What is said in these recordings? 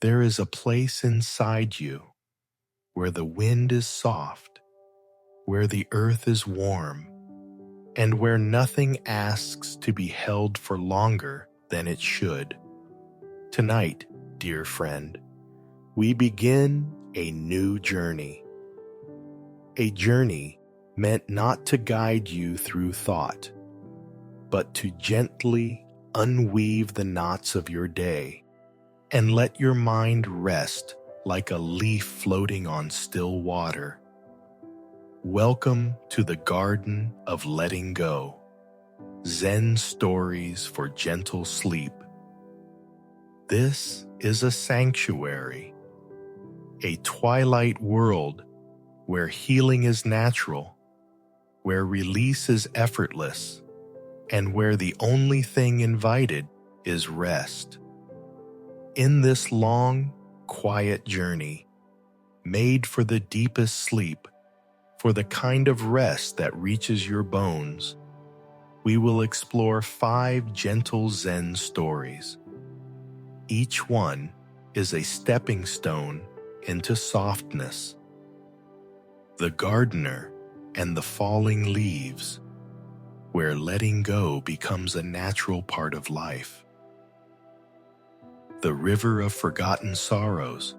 There is a place inside you where the wind is soft, where the earth is warm, and where nothing asks to be held for longer than it should. Tonight, dear friend, we begin a new journey. A journey meant not to guide you through thought, but to gently unweave the knots of your day and let your mind rest like a leaf floating on still water. Welcome to the Garden of Letting Go, Zen stories for gentle sleep. This is a sanctuary, a twilight world where healing is natural, where release is effortless, and where the only thing invited is rest. In this long, quiet journey, made for the deepest sleep, for the kind of rest that reaches your bones, we will explore 5 gentle Zen stories. Each one is a stepping stone into softness. The gardener and the falling leaves, where letting go becomes a natural part of life. The river of forgotten sorrows,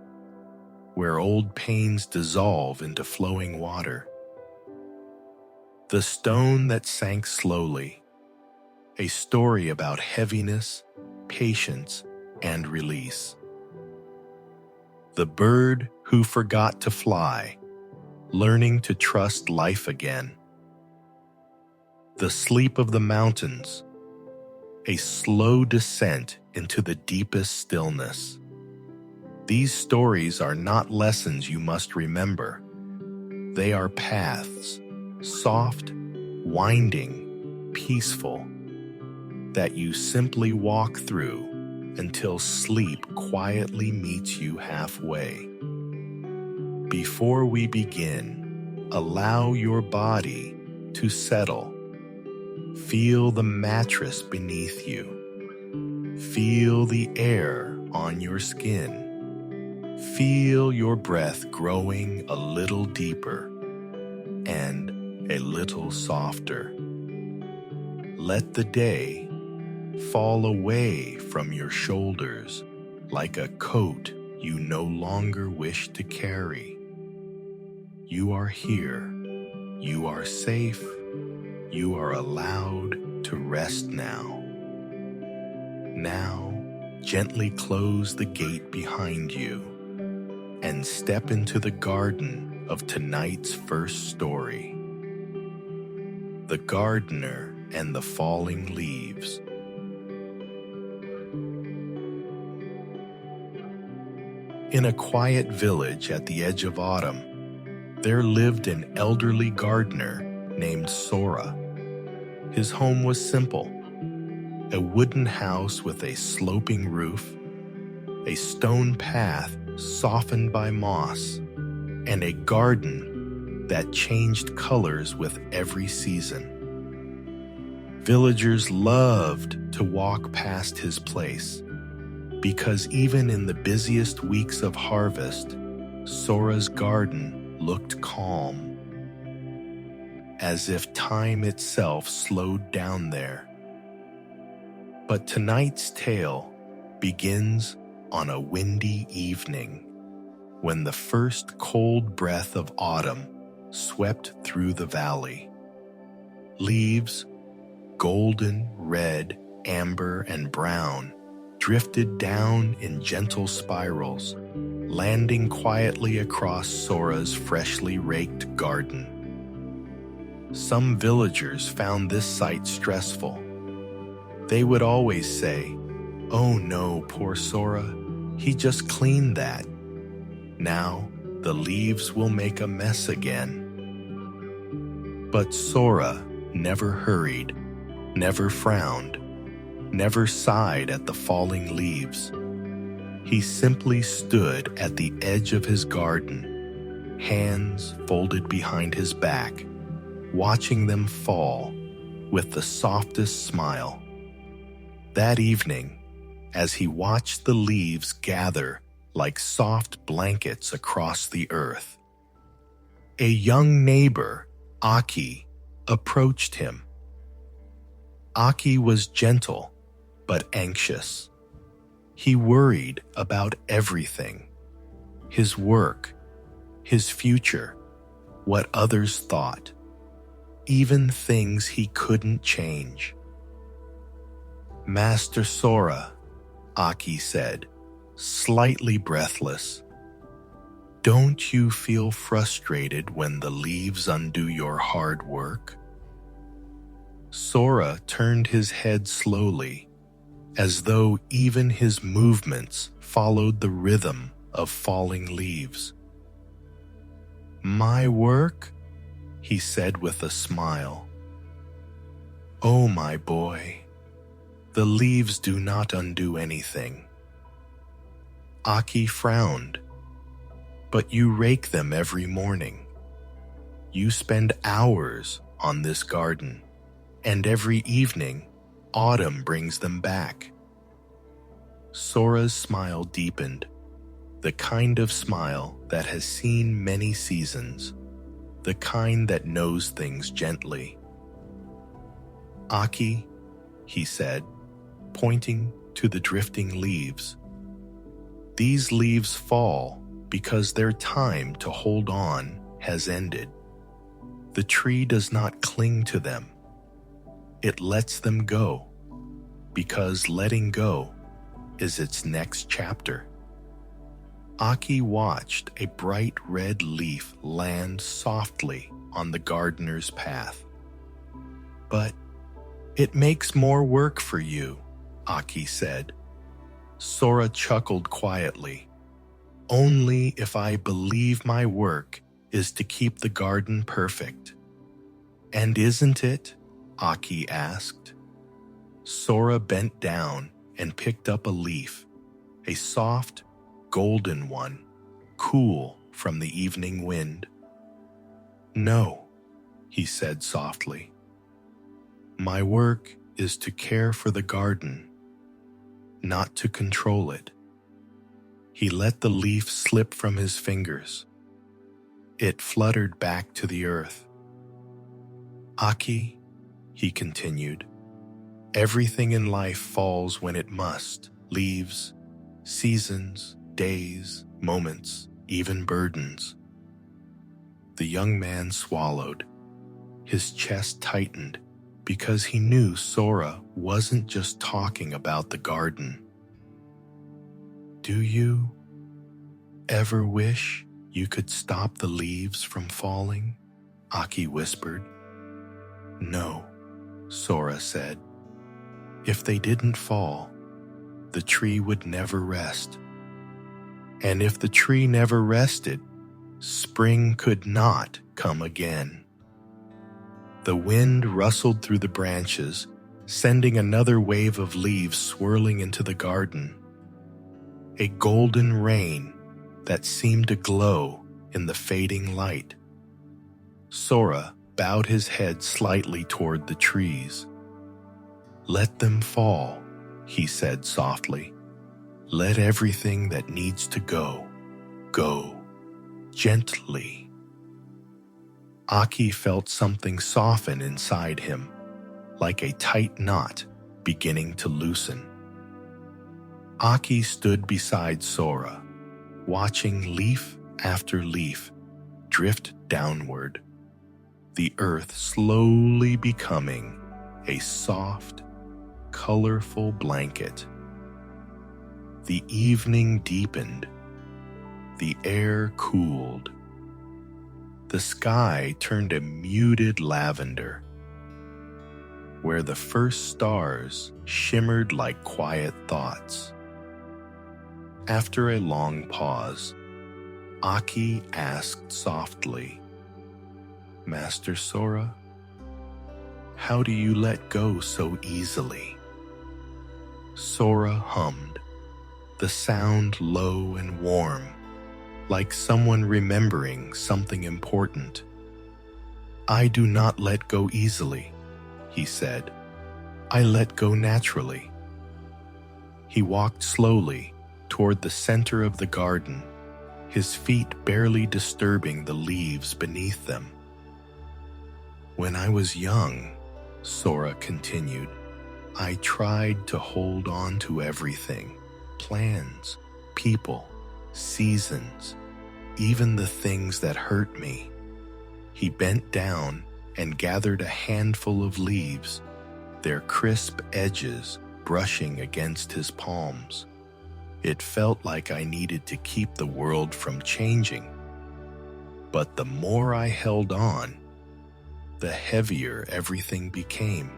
where old pains dissolve into flowing water. The stone that sank slowly, a story about heaviness, patience, and release. The bird who forgot to fly, learning to trust life again. The sleep of the mountains, a slow descent into the deepest stillness. These stories are not lessons you must remember. They are paths, soft, winding, peaceful, that you simply walk through until sleep quietly meets you halfway. Before we begin, allow your body to settle. Feel the mattress beneath you. Feel the air on your skin. Feel your breath growing a little deeper and a little softer. Let the day fall away from your shoulders like a coat you no longer wish to carry. You are here. You are safe. You are allowed to rest now. Now, gently close the gate behind you and step into the garden of tonight's first story. The Gardener and the Falling Leaves. In a quiet village at the edge of autumn, there lived an elderly gardener named Sora. His home was simple: a wooden house with a sloping roof, a stone path softened by moss, and a garden that changed colors with every season. Villagers loved to walk past his place, because even in the busiest weeks of harvest, Sora's garden looked calm, as if time itself slowed down there. But tonight's tale begins on a windy evening, when the first cold breath of autumn swept through the valley. Leaves, golden, red, amber, and brown, drifted down in gentle spirals, landing quietly across Sora's freshly raked garden. Some villagers found this sight stressful. They would always say, "Oh no, poor Sora, he just cleaned that. Now the leaves will make a mess again." But Sora never hurried, never frowned, never sighed at the falling leaves. He simply stood at the edge of his garden, hands folded behind his back, watching them fall with the softest smile. That evening, as he watched the leaves gather like soft blankets across the earth. A young neighbor, Aki, approached him. Aki was gentle but anxious. He worried about everything: his work, his future, what others thought, even things he couldn't change. "Master Sora," Aki said, slightly breathless, "don't you feel frustrated when the leaves undo your hard work?" Sora turned his head slowly, as though even his movements followed the rhythm of falling leaves. "My work?" he said with a smile. "Oh, my boy, the leaves do not undo anything." Aki frowned. "But you rake them every morning. You spend hours on this garden, and every evening, autumn brings them back." Sora's smile deepened, the kind of smile that has seen many seasons, the kind that knows things gently. "Aki," he said, pointing to the drifting leaves, "these leaves fall because their time to hold on has ended. The tree does not cling to them. It lets them go, because letting go is its next chapter." Aki watched a bright red leaf land softly on the gardener's path. "But it makes more work for you," Aki said. Sora chuckled quietly. "Only if I believe my work is to keep the garden perfect." "And isn't it?" Aki asked. Sora bent down and picked up a leaf, a soft, golden one, cool from the evening wind. "No," he said softly. "My work is to care for the garden, not to control it." He let the leaf slip from his fingers. It fluttered back to the earth. "Aki," he continued, "everything in life falls when it must: leaves, seasons, days, moments, even burdens." The young man swallowed. His chest tightened because he knew Sora wasn't just talking about the garden. "Do you ever wish you could stop the leaves from falling?" Aki whispered. "No," Sora said. "If they didn't fall, the tree would never rest. And if the tree never rested, spring could not come again." The wind rustled through the branches, sending another wave of leaves swirling into the garden. A golden rain that seemed to glow in the fading light. Sora bowed his head slightly toward the trees. "Let them fall," he said softly. "Let everything that needs to go, go, gently." Aki felt something soften inside him, like a tight knot beginning to loosen. Aki stood beside Sora, watching leaf after leaf drift downward, the earth slowly becoming a soft, colorful blanket. The evening deepened. The air cooled. The sky turned a muted lavender, where the first stars shimmered like quiet thoughts. After a long pause, Aki asked softly, "Master Sora, how do you let go so easily?" Sora hummed, the sound low and warm, like someone remembering something important. "I do not let go easily," he said. "I let go naturally." He walked slowly toward the center of the garden, his feet barely disturbing the leaves beneath them. When I was young, Sora continued, I tried to hold on to everything: plans, people, seasons, even the things that hurt me. He bent down and gathered a handful of leaves, their crisp edges brushing against his palms. It felt like I needed to keep the world from changing. But the more I held on, the heavier everything became.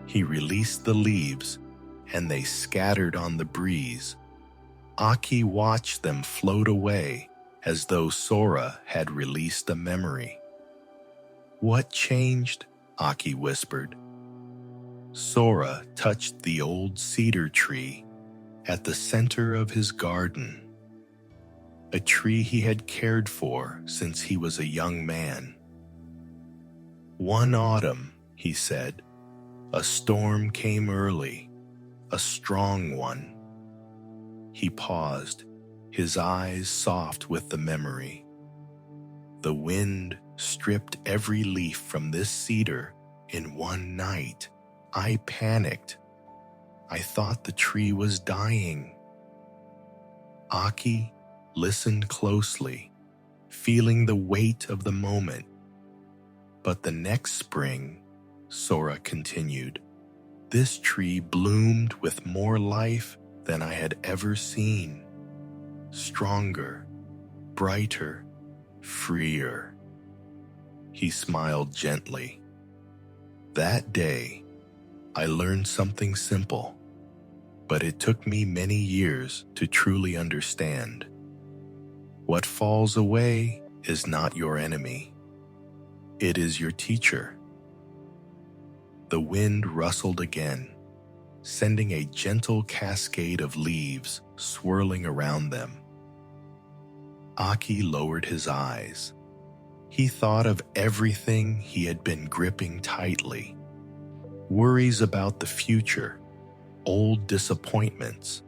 He released the leaves, and they scattered on the breeze. Aki watched them float away as though Sora had released a memory. What changed? Aki whispered. Sora touched the old cedar tree at the center of his garden, a tree he had cared for since he was a young man. One autumn, he said, a storm came early, a strong one. He paused, his eyes soft with the memory. The wind stripped every leaf from this cedar in one night. I panicked. I thought the tree was dying. Aki listened closely, feeling the weight of the moment. But the next spring, Sora continued, this tree bloomed with more life than I had ever seen. Stronger, brighter, freer. He smiled gently. That day, I learned something simple, but it took me many years to truly understand. What falls away is not your enemy. It is your teacher. The wind rustled again, sending a gentle cascade of leaves swirling around them. Aki lowered his eyes. He thought of everything he had been gripping tightly. Worries about the future, old disappointments,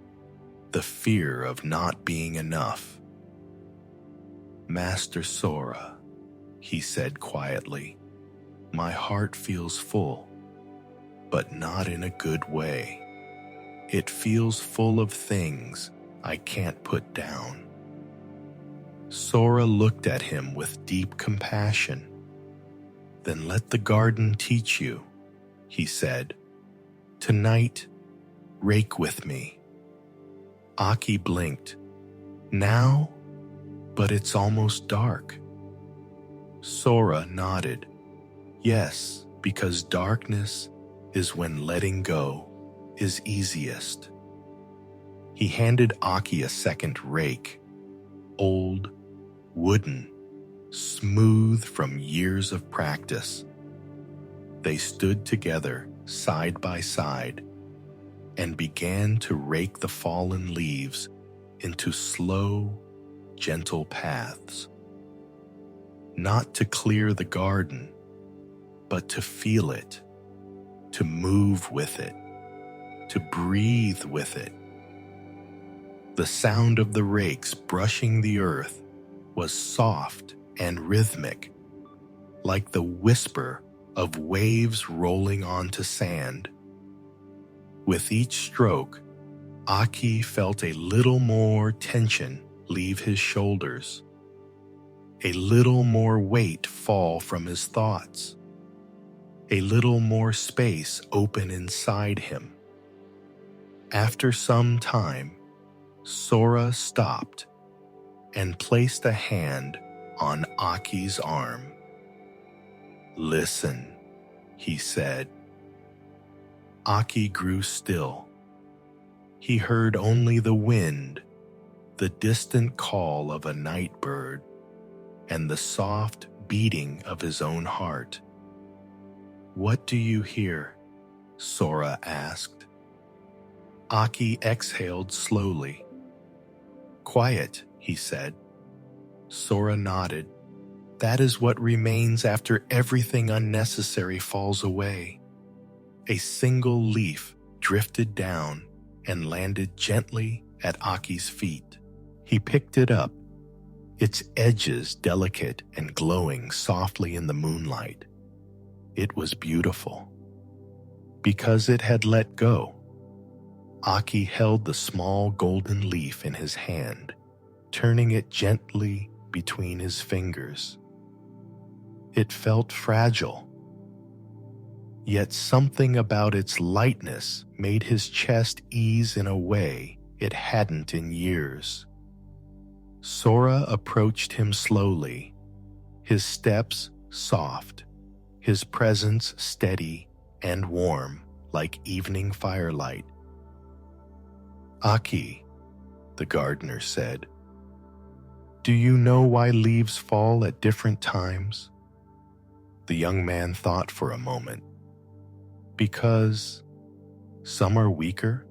the fear of not being enough. Master Sora, he said quietly, my heart feels full, but not in a good way. It feels full of things I can't put down. Sora looked at him with deep compassion. Then let the garden teach you, he said. Tonight, rake with me. Aki blinked. Now? But it's almost dark. Sora nodded. Yes, because darkness is when letting go is easiest. He handed Aki a second rake, old, wooden, smooth from years of practice. They stood together, side by side, and began to rake the fallen leaves into slow, gentle paths. Not to clear the garden, but to feel it, to move with it, to breathe with it. The sound of the rakes brushing the earth was soft and rhythmic, like the whisper of waves rolling onto sand. With each stroke, Aki felt a little more tension leave his shoulders, a little more weight fall from his thoughts, a little more space open inside him. After some time, Sora stopped and placed a hand on Aki's arm. Listen, he said. Aki grew still. He heard only the wind, the distant call of a night bird, and the soft beating of his own heart. What do you hear? Sora asked. Aki exhaled slowly. Quiet, he said. Sora nodded. That is what remains after everything unnecessary falls away. A single leaf drifted down and landed gently at Aki's feet. He picked it up, its edges delicate and glowing softly in the moonlight. It was beautiful. Because it had let go, Aki held the small golden leaf in his hand, turning it gently between his fingers. It felt fragile, yet something about its lightness made his chest ease in a way it hadn't in years. Sora approached him slowly, his steps soft, his presence steady and warm like evening firelight. "Aki," the gardener said, "do you know why leaves fall at different times?" The young man thought for a moment. Because some are weaker,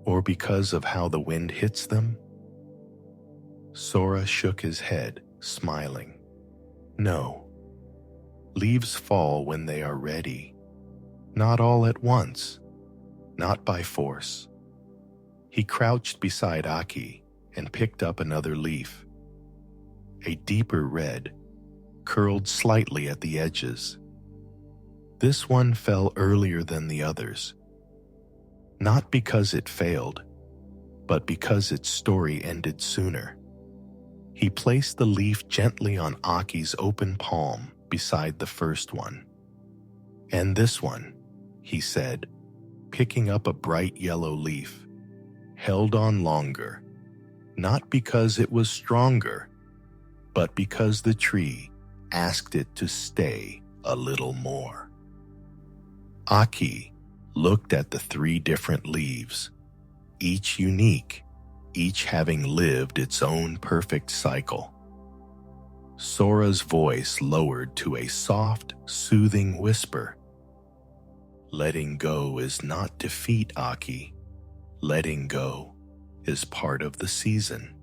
or because of how the wind hits them? Sora shook his head, smiling. No. Leaves fall when they are ready. Not all at once. Not by force. He crouched beside Aki and picked up another leaf. A deeper red, curled slightly at the edges. This one fell earlier than the others. Not because it failed, but because its story ended sooner. He placed the leaf gently on Aki's open palm beside the first one. "And this one," he said, picking up a bright yellow leaf, held on longer, not because it was stronger, but because the tree asked it to stay a little more. Aki looked at the 3 different leaves, each unique, each having lived its own perfect cycle. Sora's voice lowered to a soft, soothing whisper. "Letting go is not defeat, Aki. Letting go is part of the season."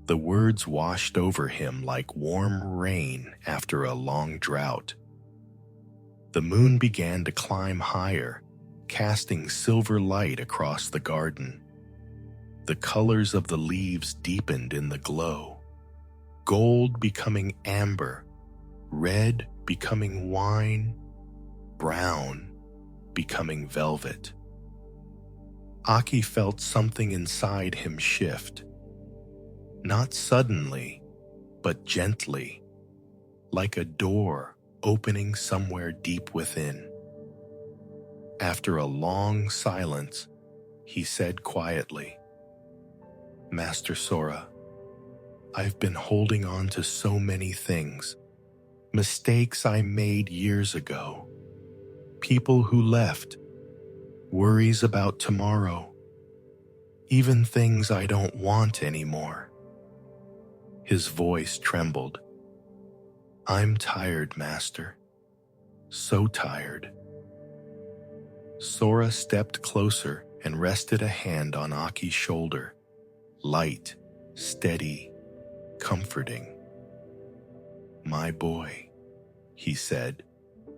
The words washed over him like warm rain after a long drought. The moon began to climb higher, casting silver light across the garden. The colors of the leaves deepened in the glow, gold becoming amber, red becoming wine, brown becoming velvet. Aki felt something inside him shift. Not suddenly, but gently, like a door opening somewhere deep within. After a long silence, he said quietly, "Master Sora, I've been holding on to so many things, mistakes I made years ago, people who left, worries about tomorrow, even things I don't want anymore." His voice trembled. "I'm tired, Master. So tired." Sora stepped closer and rested a hand on Aki's shoulder, light, steady, comforting. "My boy," he said,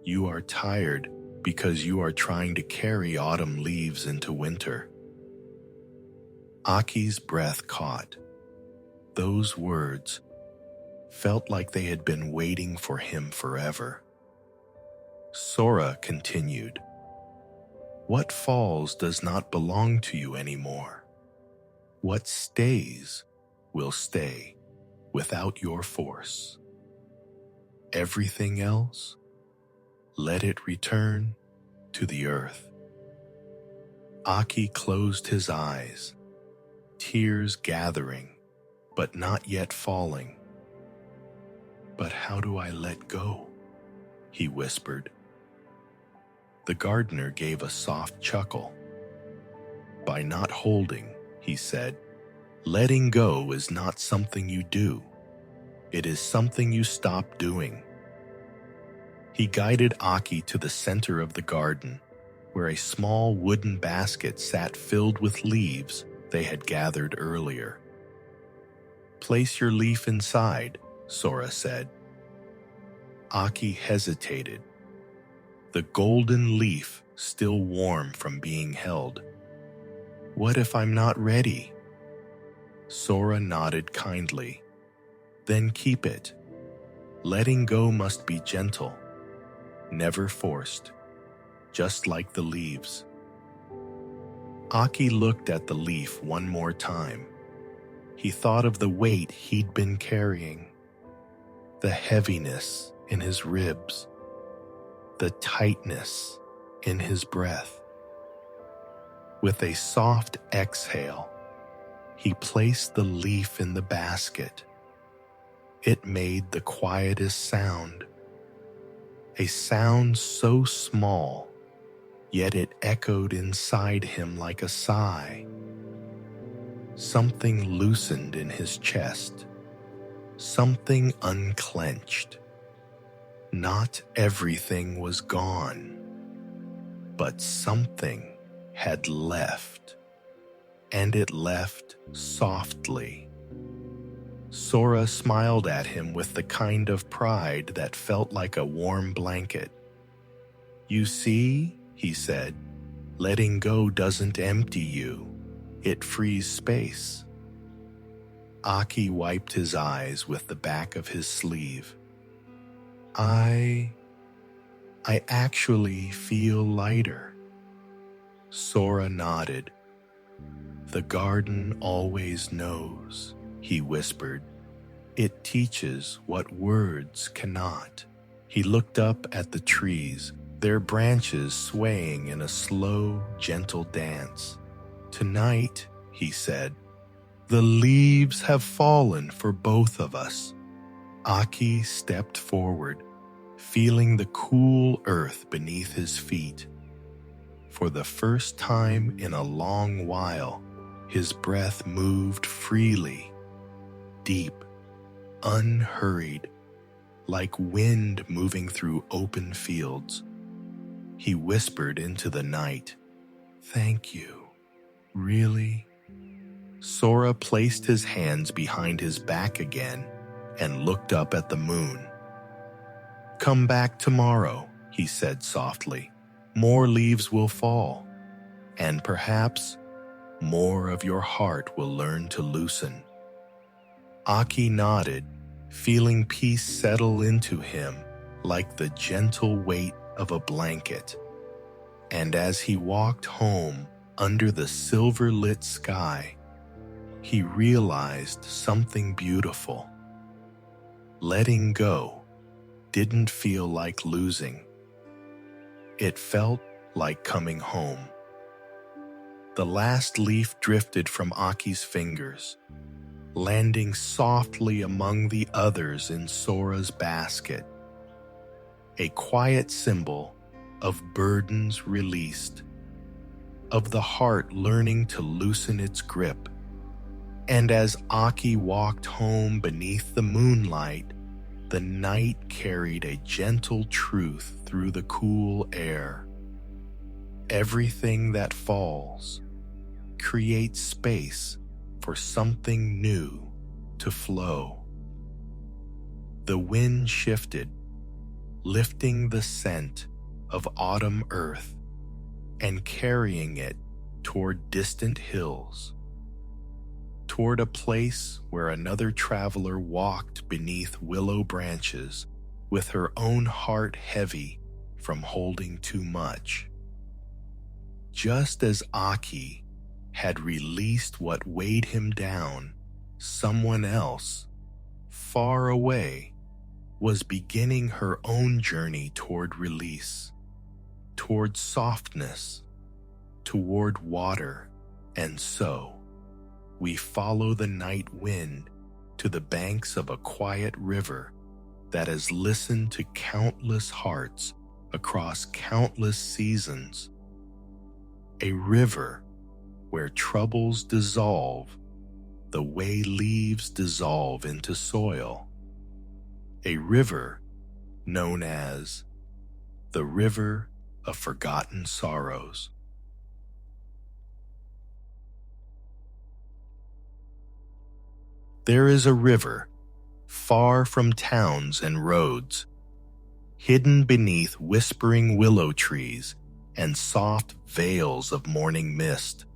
"you are tired because you are trying to carry autumn leaves into winter." Aki's breath caught. Those words felt like they had been waiting for him forever. Sora continued, "What falls does not belong to you anymore. What stays will stay without your force. Everything else, let it return to the earth." Aki closed his eyes, tears gathering, but not yet falling. "But how do I let go?" he whispered. The gardener gave a soft chuckle. "By not holding," he said. "Letting go is not something you do. It is something you stop doing." He guided Aki to the center of the garden, where a small wooden basket sat filled with leaves they had gathered earlier. "Place your leaf inside," Sora said. Aki hesitated, the golden leaf still warm from being held. What if I'm not ready? Sora nodded kindly. Then keep it. Letting go must be gentle, never forced, just like the leaves. Aki looked at the leaf one more time. He thought of the weight he'd been carrying, the heaviness in his ribs, the tightness in his breath. With a soft exhale, he placed the leaf in the basket. It made the quietest sound, a sound so small, yet it echoed inside him like a sigh. Something loosened in his chest, something unclenched. Not everything was gone, but something had left, and it left softly. Sora smiled at him with the kind of pride that felt like a warm blanket. "You see," he said, "letting go doesn't empty you. It frees space." Aki wiped his eyes with the back of his sleeve. I actually feel lighter." Sora nodded. "The garden always knows," he whispered. "It teaches what words cannot." He looked up at the trees, their branches swaying in a slow, gentle dance. "Tonight," he said, "the leaves have fallen for both of us." Aki stepped forward, feeling the cool earth beneath his feet. For the first time in a long while, his breath moved freely, deep, unhurried, like wind moving through open fields. He whispered into the night, "Thank you, really?" Sora placed his hands behind his back again and looked up at the moon. "Come back tomorrow," he said softly. "More leaves will fall, and perhaps more of your heart will learn to loosen." Aki nodded, feeling peace settle into him like the gentle weight of a blanket. And as he walked home under the silver-lit sky, he realized something beautiful. Letting go didn't feel like losing. It felt like coming home. The last leaf drifted from Aki's fingers, landing softly among the others in Sora's basket. A quiet symbol of burdens released, of the heart learning to loosen its grip. And as Aki walked home beneath the moonlight, the night carried a gentle truth through the cool air. Everything that falls creates space for something new to flow. The wind shifted, lifting the scent of autumn earth and carrying it toward distant hills, toward a place where another traveler walked beneath willow branches with her own heart heavy from holding too much. Just as Aki had released what weighed him down, someone else, far away, was beginning her own journey toward release, toward softness, toward water, and so we follow the night wind to the banks of a quiet river that has listened to countless hearts across countless seasons. A river where troubles dissolve the way leaves dissolve into soil. A river known as the River of Forgotten Sorrows. There is a river, far from towns and roads, hidden beneath whispering willow trees and soft veils of morning mist.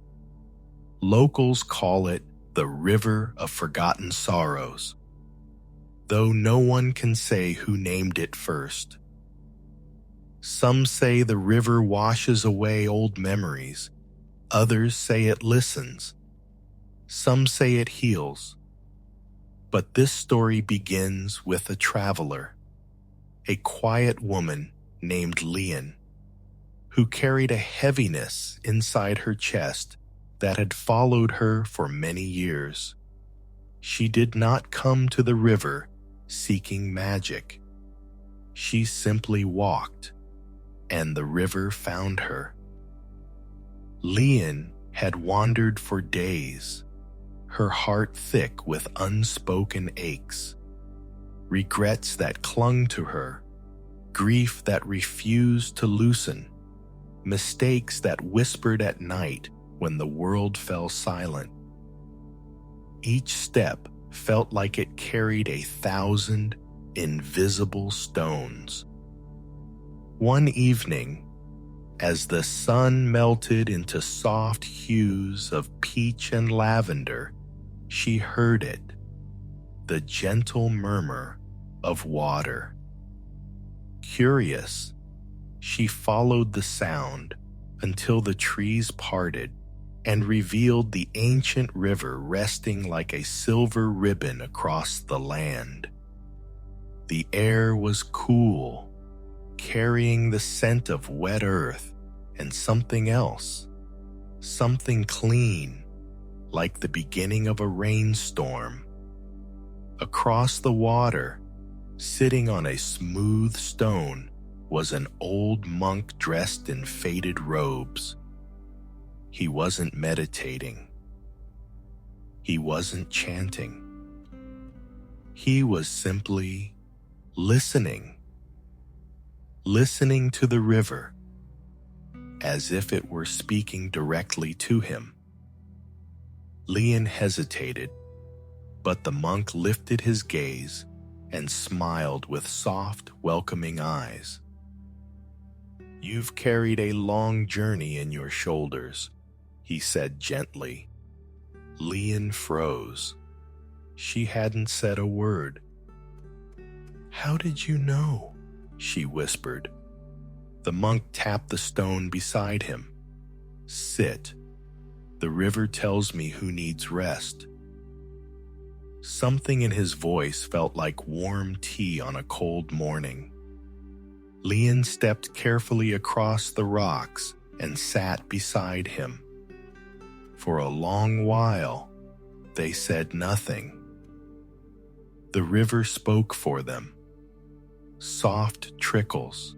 Locals call it the River of Forgotten Sorrows, though no one can say who named it first. Some say the river washes away old memories. Others say it listens. Some say it heals. But this story begins with a traveler, a quiet woman named Lian, who carried a heaviness inside her chest that had followed her for many years. She did not come to the river seeking magic. She simply walked, and the river found her. Lian had wandered for days, her heart thick with unspoken aches, regrets that clung to her, grief that refused to loosen, mistakes that whispered at night when the world fell silent. Each step felt like it carried 1,000 invisible stones. One evening, as the sun melted into soft hues of peach and lavender, she heard it, the gentle murmur of water. Curious, she followed the sound until the trees parted and revealed the ancient river resting like a silver ribbon across the land. The air was cool, carrying the scent of wet earth and something else, something clean, like the beginning of a rainstorm. Across the water, sitting on a smooth stone, was an old monk dressed in faded robes. He wasn't meditating. He wasn't chanting. He was simply listening to the river, as if it were speaking directly to him. Lian hesitated, but the monk lifted his gaze and smiled with soft, welcoming eyes. "You've carried a long journey in your shoulders," he said gently. Lian froze. She hadn't said a word. "How did you know?" she whispered. The monk tapped the stone beside him. "Sit. The river tells me who needs rest." Something in his voice felt like warm tea on a cold morning. Lian stepped carefully across the rocks and sat beside him. For a long while, they said nothing. The river spoke for them. Soft trickles,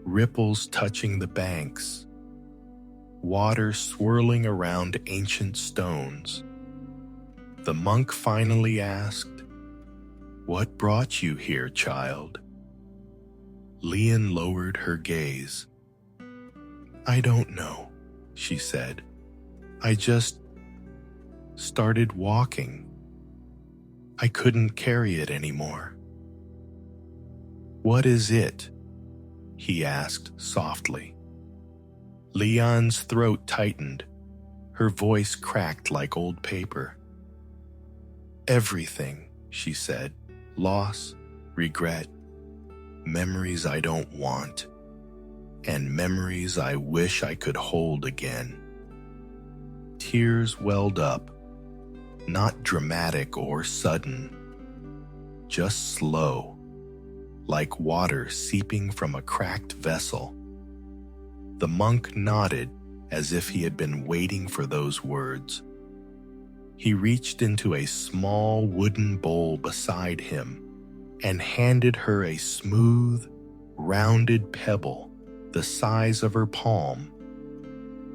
ripples touching the banks, water swirling around ancient stones. The monk finally asked, "What brought you here, child?" Lian lowered her gaze. "I don't know," she said. "I just started walking. I couldn't carry it anymore." "What is it?" he asked softly. Lian's throat tightened. Her voice cracked like old paper. "Everything," she said. "Loss, regret, memories I don't want, and memories I wish I could hold again." Tears welled up, not dramatic or sudden, just slow, like water seeping from a cracked vessel. The monk nodded as if he had been waiting for those words. He reached into a small wooden bowl beside him and handed her a smooth, rounded pebble the size of her palm.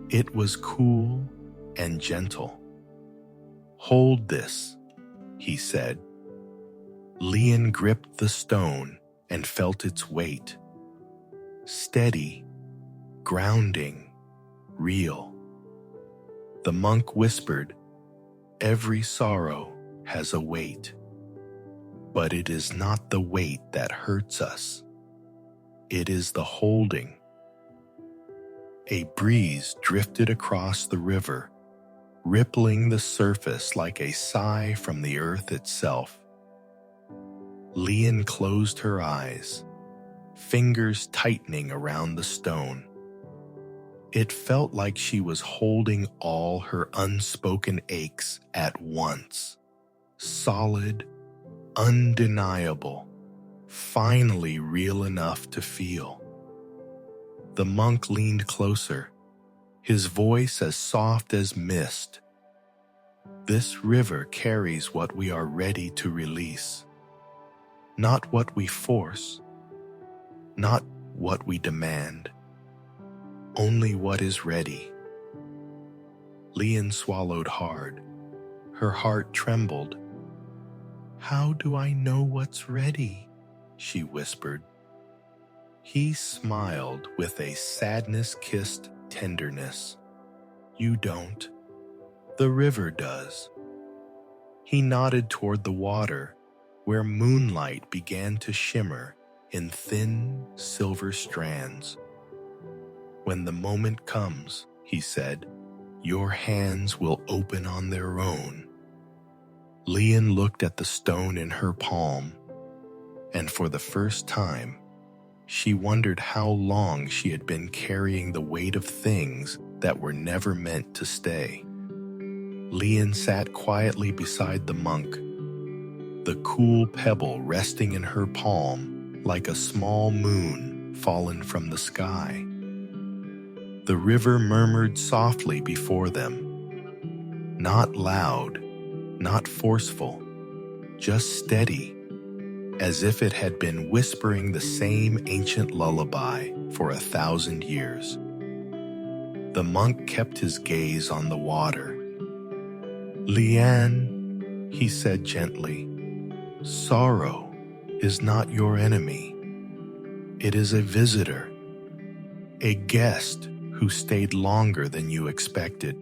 It was cool and gentle. "Hold this," he said. Lian gripped the stone and felt its weight. Steady, grounding, real. The monk whispered, "Every sorrow has a weight, but it is not the weight that hurts us. It is the holding." A breeze drifted across the river, rippling the surface like a sigh from the earth itself. Lian closed her eyes, fingers tightening around the stone. It felt like she was holding all her unspoken aches at once. Solid, undeniable, finally real enough to feel. The monk leaned closer, his voice as soft as mist. This river carries what we are ready to release, not what we force, not what we demand, only what is ready. Lian swallowed hard. Her heart trembled. "How do I know what's ready?" she whispered. He smiled with a sadness-kissed tenderness. "You don't. The river does." He nodded toward the water, where moonlight began to shimmer in thin silver strands. "When the moment comes," he said, "your hands will open on their own." Lian looked at the stone in her palm, and for the first time, she wondered how long she had been carrying the weight of things that were never meant to stay. Lian sat quietly beside the monk, the cool pebble resting in her palm like a small moon fallen from the sky. The river murmured softly before them, not loud, not forceful, just steady, as if it had been whispering the same ancient lullaby for 1,000 years. The monk kept his gaze on the water. "Lian," he said gently, "sorrow is not your enemy. It is a visitor, a guest who stayed longer than you expected."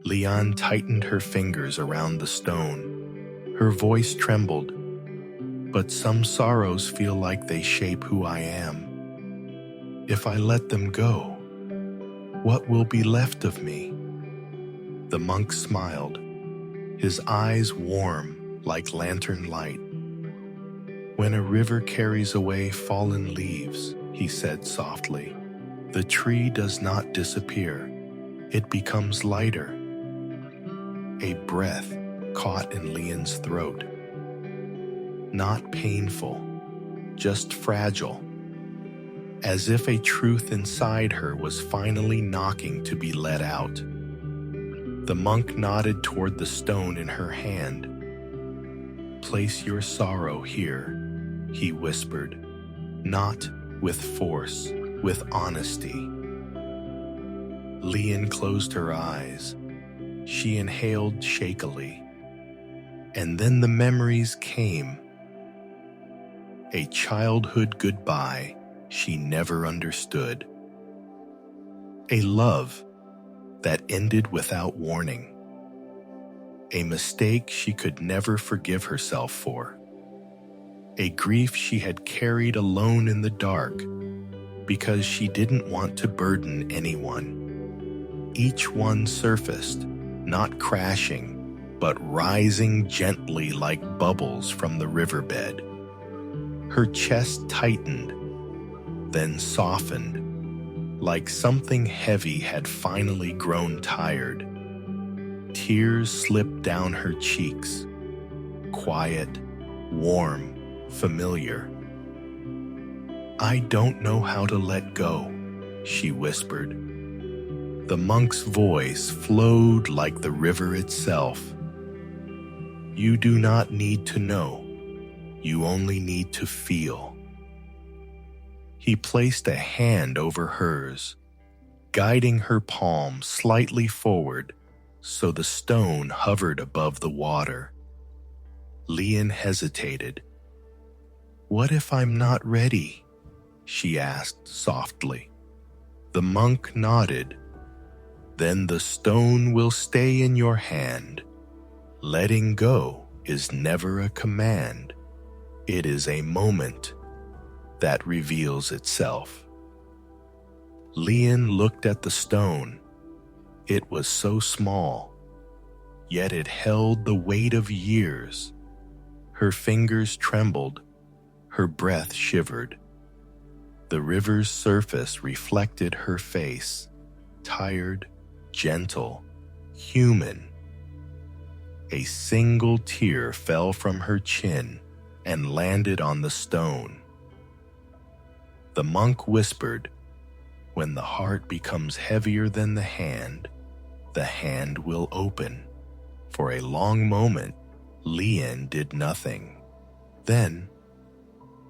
Lian tightened her fingers around the stone. Her voice trembled. "But some sorrows feel like they shape who I am. If I let them go, what will be left of me?" The monk smiled, his eyes warm like lantern light. "When a river carries away fallen leaves," he said softly, "the tree does not disappear. It becomes lighter." A breath caught in Lian's throat. Not painful, just fragile, as if a truth inside her was finally knocking to be let out. The monk nodded toward the stone in her hand. "Place your sorrow here," he whispered, "not with force, with honesty." Lian closed her eyes. She inhaled shakily. And then the memories came. A childhood goodbye she never understood. A love that ended without warning. A mistake she could never forgive herself for. A grief she had carried alone in the dark because she didn't want to burden anyone. Each one surfaced, not crashing, but rising gently like bubbles from the riverbed. Her chest tightened, then softened, like something heavy had finally grown tired. Tears slipped down her cheeks, quiet, warm, familiar. "I don't know how to let go," she whispered. The monk's voice flowed like the river itself. "You do not need to know. You only need to feel." He placed a hand over hers, guiding her palm slightly forward so the stone hovered above the water. Lian hesitated. "What if I'm not ready?" she asked softly. The monk nodded. "Then the stone will stay in your hand. Letting go is never a command. It is a moment that reveals itself." Lian looked at the stone, It was so small, yet it held the weight of years. Her fingers trembled, her breath shivered. The river's surface reflected her face, tired, gentle, human. A single tear fell from her chin and landed on the stone. The monk whispered, "When the heart becomes heavier than the hand will open." For a long moment, Lian did nothing. Then,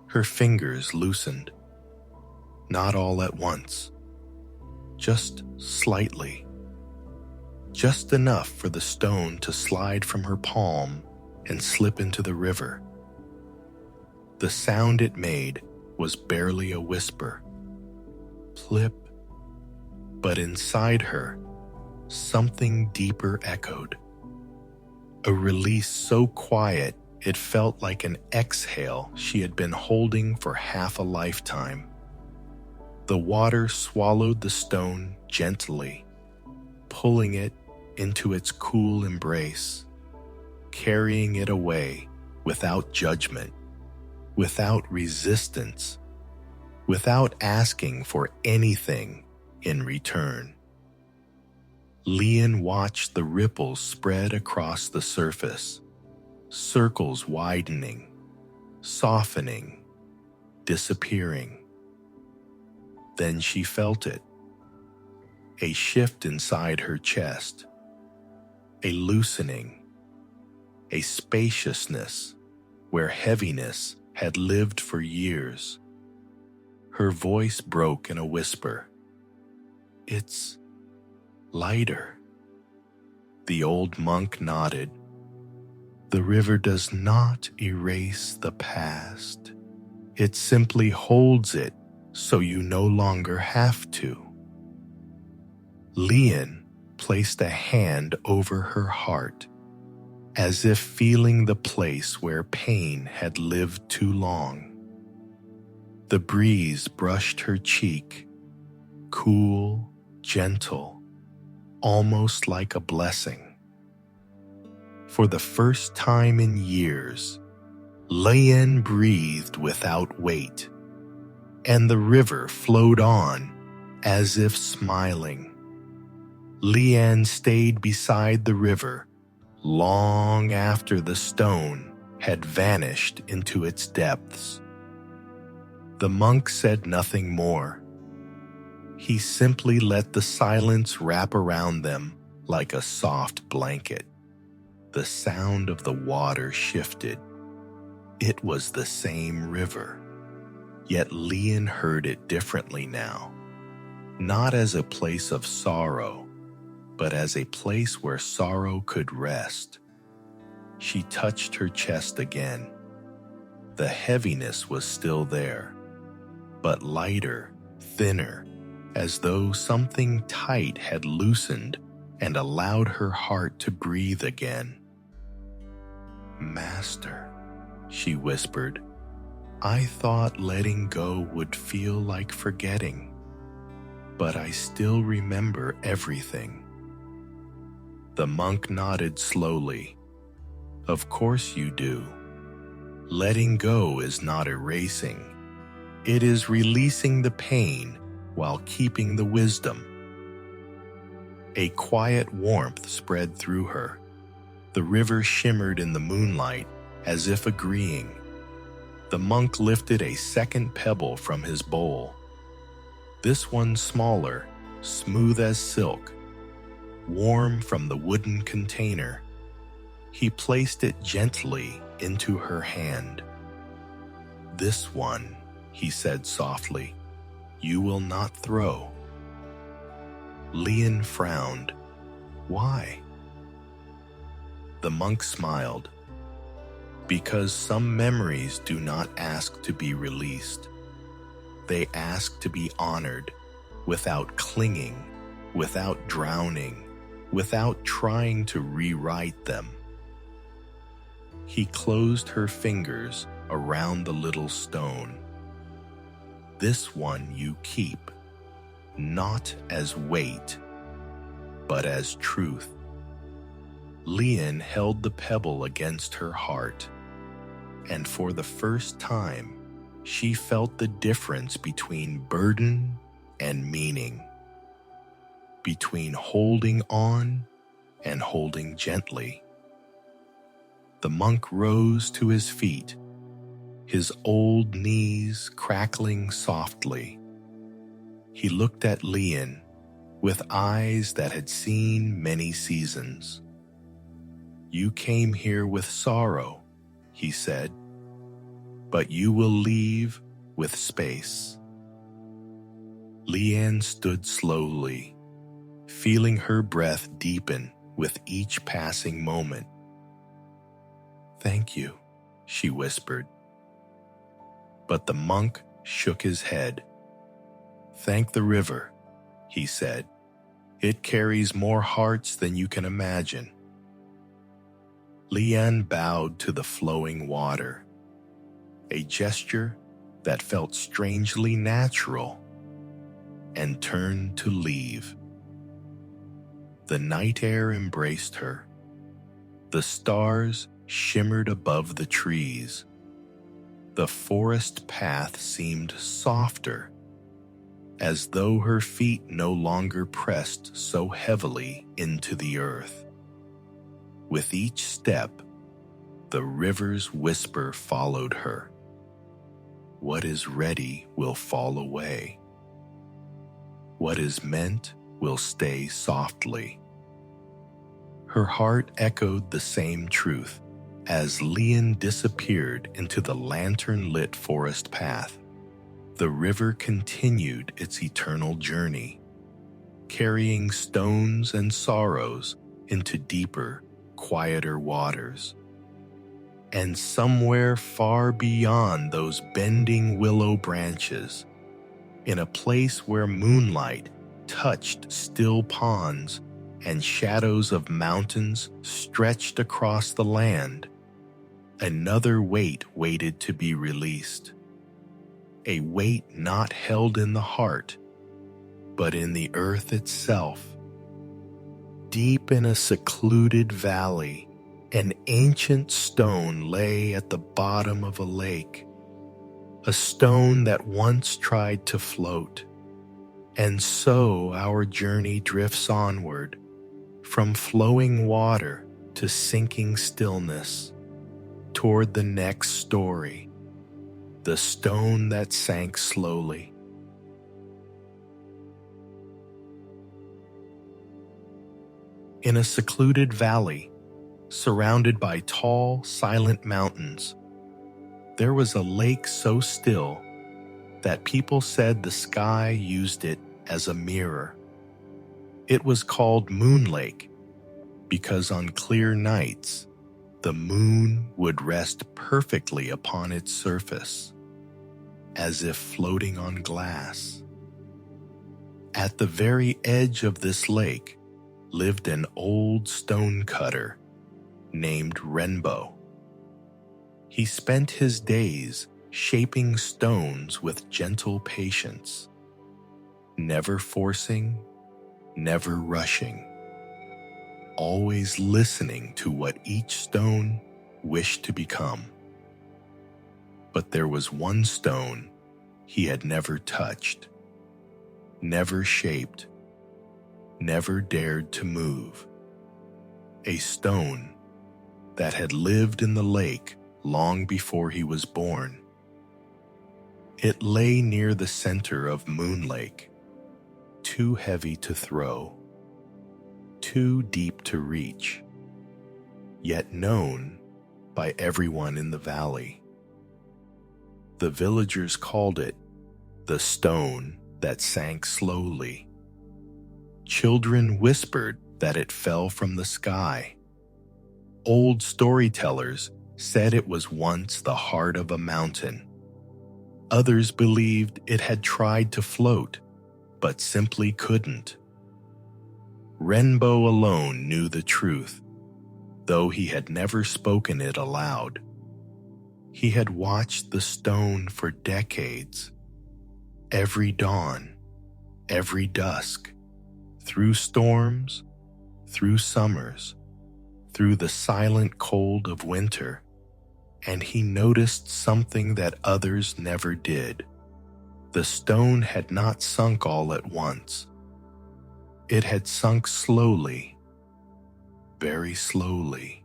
her fingers loosened. Not all at once, just slightly. Just enough for the stone to slide from her palm and slip into the river. The sound it made was barely a whisper. Plip. But inside her, something deeper echoed. A release so quiet it felt like an exhale she had been holding for half a lifetime. The water swallowed the stone gently, pulling it into its cool embrace, carrying it away without judgment, without resistance, without asking for anything in return. Lian watched the ripples spread across the surface, circles widening, softening, disappearing. Then she felt it. A shift inside her chest, a loosening, a spaciousness where heaviness had lived for years. Her voice broke in a whisper. "It's lighter." The old monk nodded. "The river does not erase the past. It simply holds it so you no longer have to." Lian placed a hand over her heart, as if feeling the place where pain had lived too long. The breeze brushed her cheek, cool, gentle, almost like a blessing. For the first time in years, Lian breathed without weight, and the river flowed on as if smiling. Lian stayed beside the river long after the stone had vanished into its depths. The monk said nothing more. He simply let the silence wrap around them like a soft blanket. The sound of the water shifted. It was the same river, yet Lian heard it differently now, not as a place of sorrow, but as a place where sorrow could rest. She touched her chest again. The heaviness was still there, but lighter, thinner, as though something tight had loosened and allowed her heart to breathe again. "Master," she whispered, "I thought letting go would feel like forgetting, but I still remember everything." The monk nodded slowly. "Of course you do. Letting go is not erasing. It is releasing the pain while keeping the wisdom." A quiet warmth spread through her. The river shimmered in the moonlight as if agreeing. The monk lifted a second pebble from his bowl. This one smaller, smooth as silk, warm from the wooden container. He placed it gently into her hand. "This one," he said softly, "you will not throw." Lian frowned. "Why?" The monk smiled. "Because some memories do not ask to be released. They ask to be honored, without clinging, without drowning, without trying to rewrite them." He closed her fingers around the little stone. "This one you keep, not as weight, but as truth. Lian held the pebble against her heart, and for the first time, she felt the difference between burden and meaning, between holding on and holding gently. The monk rose to his feet, his old knees crackling softly. He looked at Lian with eyes that had seen many seasons. "You came here with sorrow," he said, "but you will leave with space." Lian stood slowly, feeling her breath deepen with each passing moment. "Thank you," she whispered. But the monk shook his head. "Thank the river," he said. "It carries more hearts than you can imagine." Lian bowed to the flowing water, a gesture that felt strangely natural, and turned to leave. The night air embraced her. The stars shimmered above the trees. The forest path seemed softer, as though her feet no longer pressed so heavily into the earth. With each step, the river's whisper followed her. What is ready will fall away. What is meant will stay softly. Her heart echoed the same truth as Lian disappeared into the lantern-lit forest path. The river continued its eternal journey, carrying stones and sorrows into deeper, quieter waters. And somewhere far beyond those bending willow branches, in a place where moonlight touched still ponds and shadows of mountains stretched across the land, another weight waited to be released. A weight not held in the heart, but in the earth itself. Deep in a secluded valley, an ancient stone lay at the bottom of a lake, a stone that once tried to float. And so our journey drifts onward, from flowing water to sinking stillness, toward the next story, the stone that sank slowly. In a secluded valley, surrounded by tall, silent mountains, there was a lake so still that people said the sky used it as a mirror. It was called Moon Lake because on clear nights, the moon would rest perfectly upon its surface, as if floating on glass. At the very edge of this lake lived an old stonecutter named Renbo. He spent his days shaping stones with gentle patience, never forcing, never rushing, always listening to what each stone wished to become. But there was one stone he had never touched, never shaped, never dared to move. A stone that had lived in the lake long before he was born. It lay near the center of Moon Lake, too heavy to throw, too deep to reach, yet known by everyone in the valley. The villagers called it the stone that sank slowly. Children whispered that it fell from the sky. Old storytellers said it was once the heart of a mountain. Others believed it had tried to float, but simply couldn't. Renbo alone knew the truth, though he had never spoken it aloud. He had watched the stone for decades. Every dawn, every dusk, through storms through summers, through the silent cold of winter, and he noticed something that others never did. The stone had not sunk all at once. It had sunk slowly, very slowly,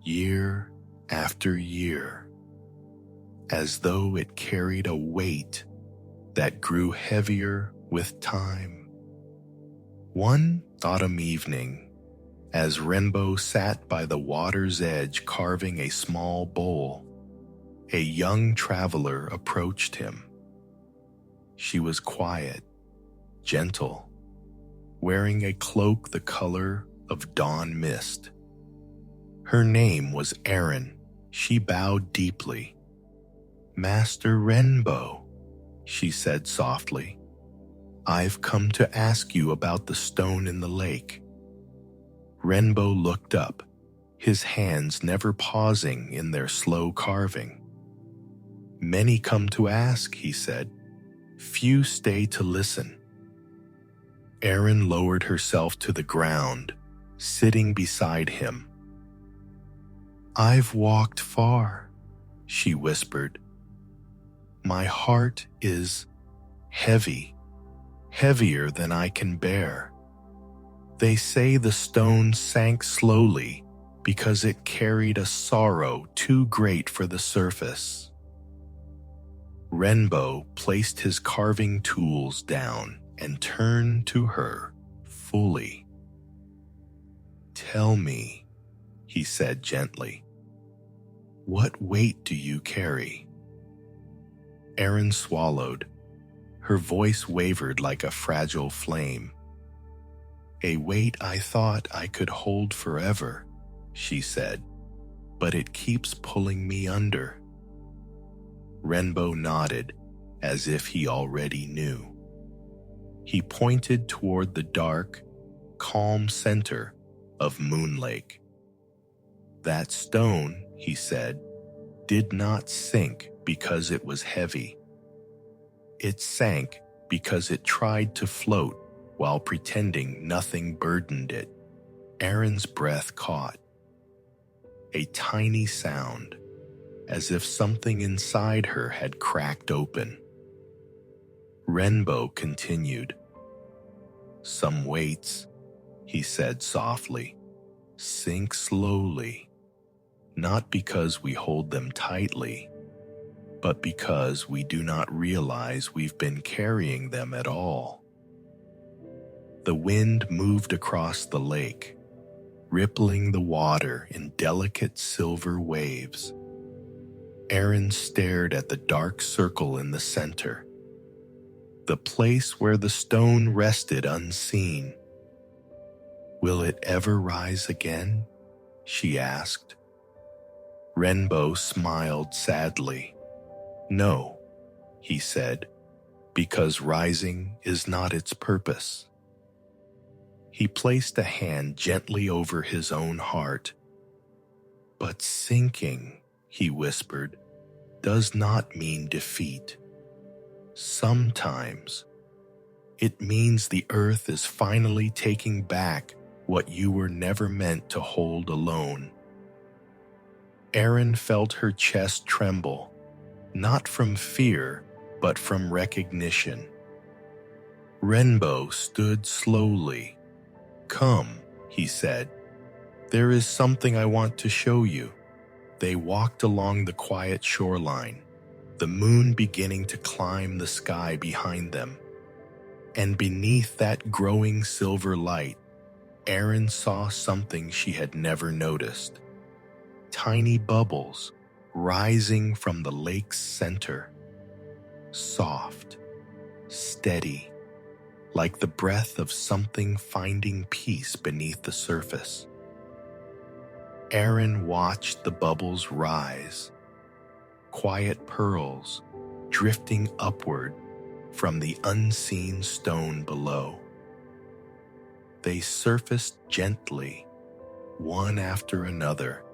year after year, as though it carried a weight that grew heavier with time. One autumn evening, as Renbo sat by the water's edge carving a small bowl, a young traveler approached him. She was quiet, gentle, wearing a cloak the color of dawn mist. Her name was Erin. She bowed deeply. "Master Renbo," she said softly, "I've come to ask you about the stone in the lake." Renbo looked up, his hands never pausing in their slow carving. "Many come to ask," he said. "Few stay to listen." Erin lowered herself to the ground, sitting beside him. "I've walked far," she whispered. "My heart is heavy, heavier than I can bear. They say the stone sank slowly because it carried a sorrow too great for the surface." Renbo placed his carving tools down and turned to her fully. "Tell me," he said gently, "what weight do you carry?" Erin swallowed. Her voice wavered like a fragile flame. "A weight I thought I could hold forever," she said, "but it keeps pulling me under." Renbo nodded, as if he already knew. He pointed toward the dark, calm center of Moon Lake. "That stone," he said, "did not sink because it was heavy. It sank because it tried to float while pretending nothing burdened it." Erin's breath caught. A tiny sound, as if something inside her had cracked open. Renbo continued. "Some weights," he said softly, "sink slowly, not because we hold them tightly, but because we do not realize we've been carrying them at all." The wind moved across the lake, rippling the water in delicate silver waves. Erin stared at the dark circle in the center, the place where the stone rested unseen. "Will it ever rise again?" she asked. Renbo smiled sadly. "No," he said, "because rising is not its purpose." He placed a hand gently over his own heart. "But sinking," he whispered, "does not mean defeat. Sometimes it means the earth is finally taking back what you were never meant to hold alone." Erin felt her chest tremble, not from fear, but from recognition. Renbo stood slowly. "Come," he said. "There is something I want to show you." They walked along the quiet shoreline, the moon beginning to climb the sky behind them. And beneath that growing silver light, Erin saw something she had never noticed. Tiny bubbles rising from the lake's center. Soft, steady, like the breath of something finding peace beneath the surface. Erin watched the bubbles rise, quiet pearls drifting upward from the unseen stone below. They surfaced gently, one after another,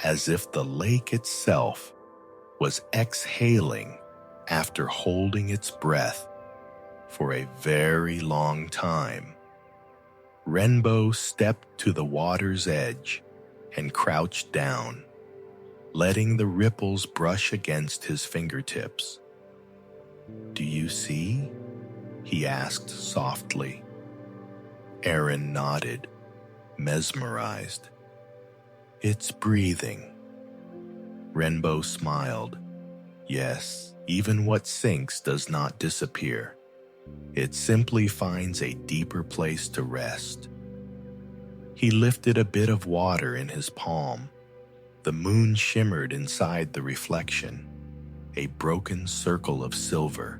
as if the lake itself was exhaling after holding its breath for a very long time. Renbo stepped to the water's edge and crouched down, letting the ripples brush against his fingertips. "Do you see?" he asked softly. Aaron nodded, mesmerized. "It's breathing." Renbo smiled. "Yes, even what sinks does not disappear. It simply finds a deeper place to rest." He lifted a bit of water in his palm. The moon shimmered inside the reflection, a broken circle of silver.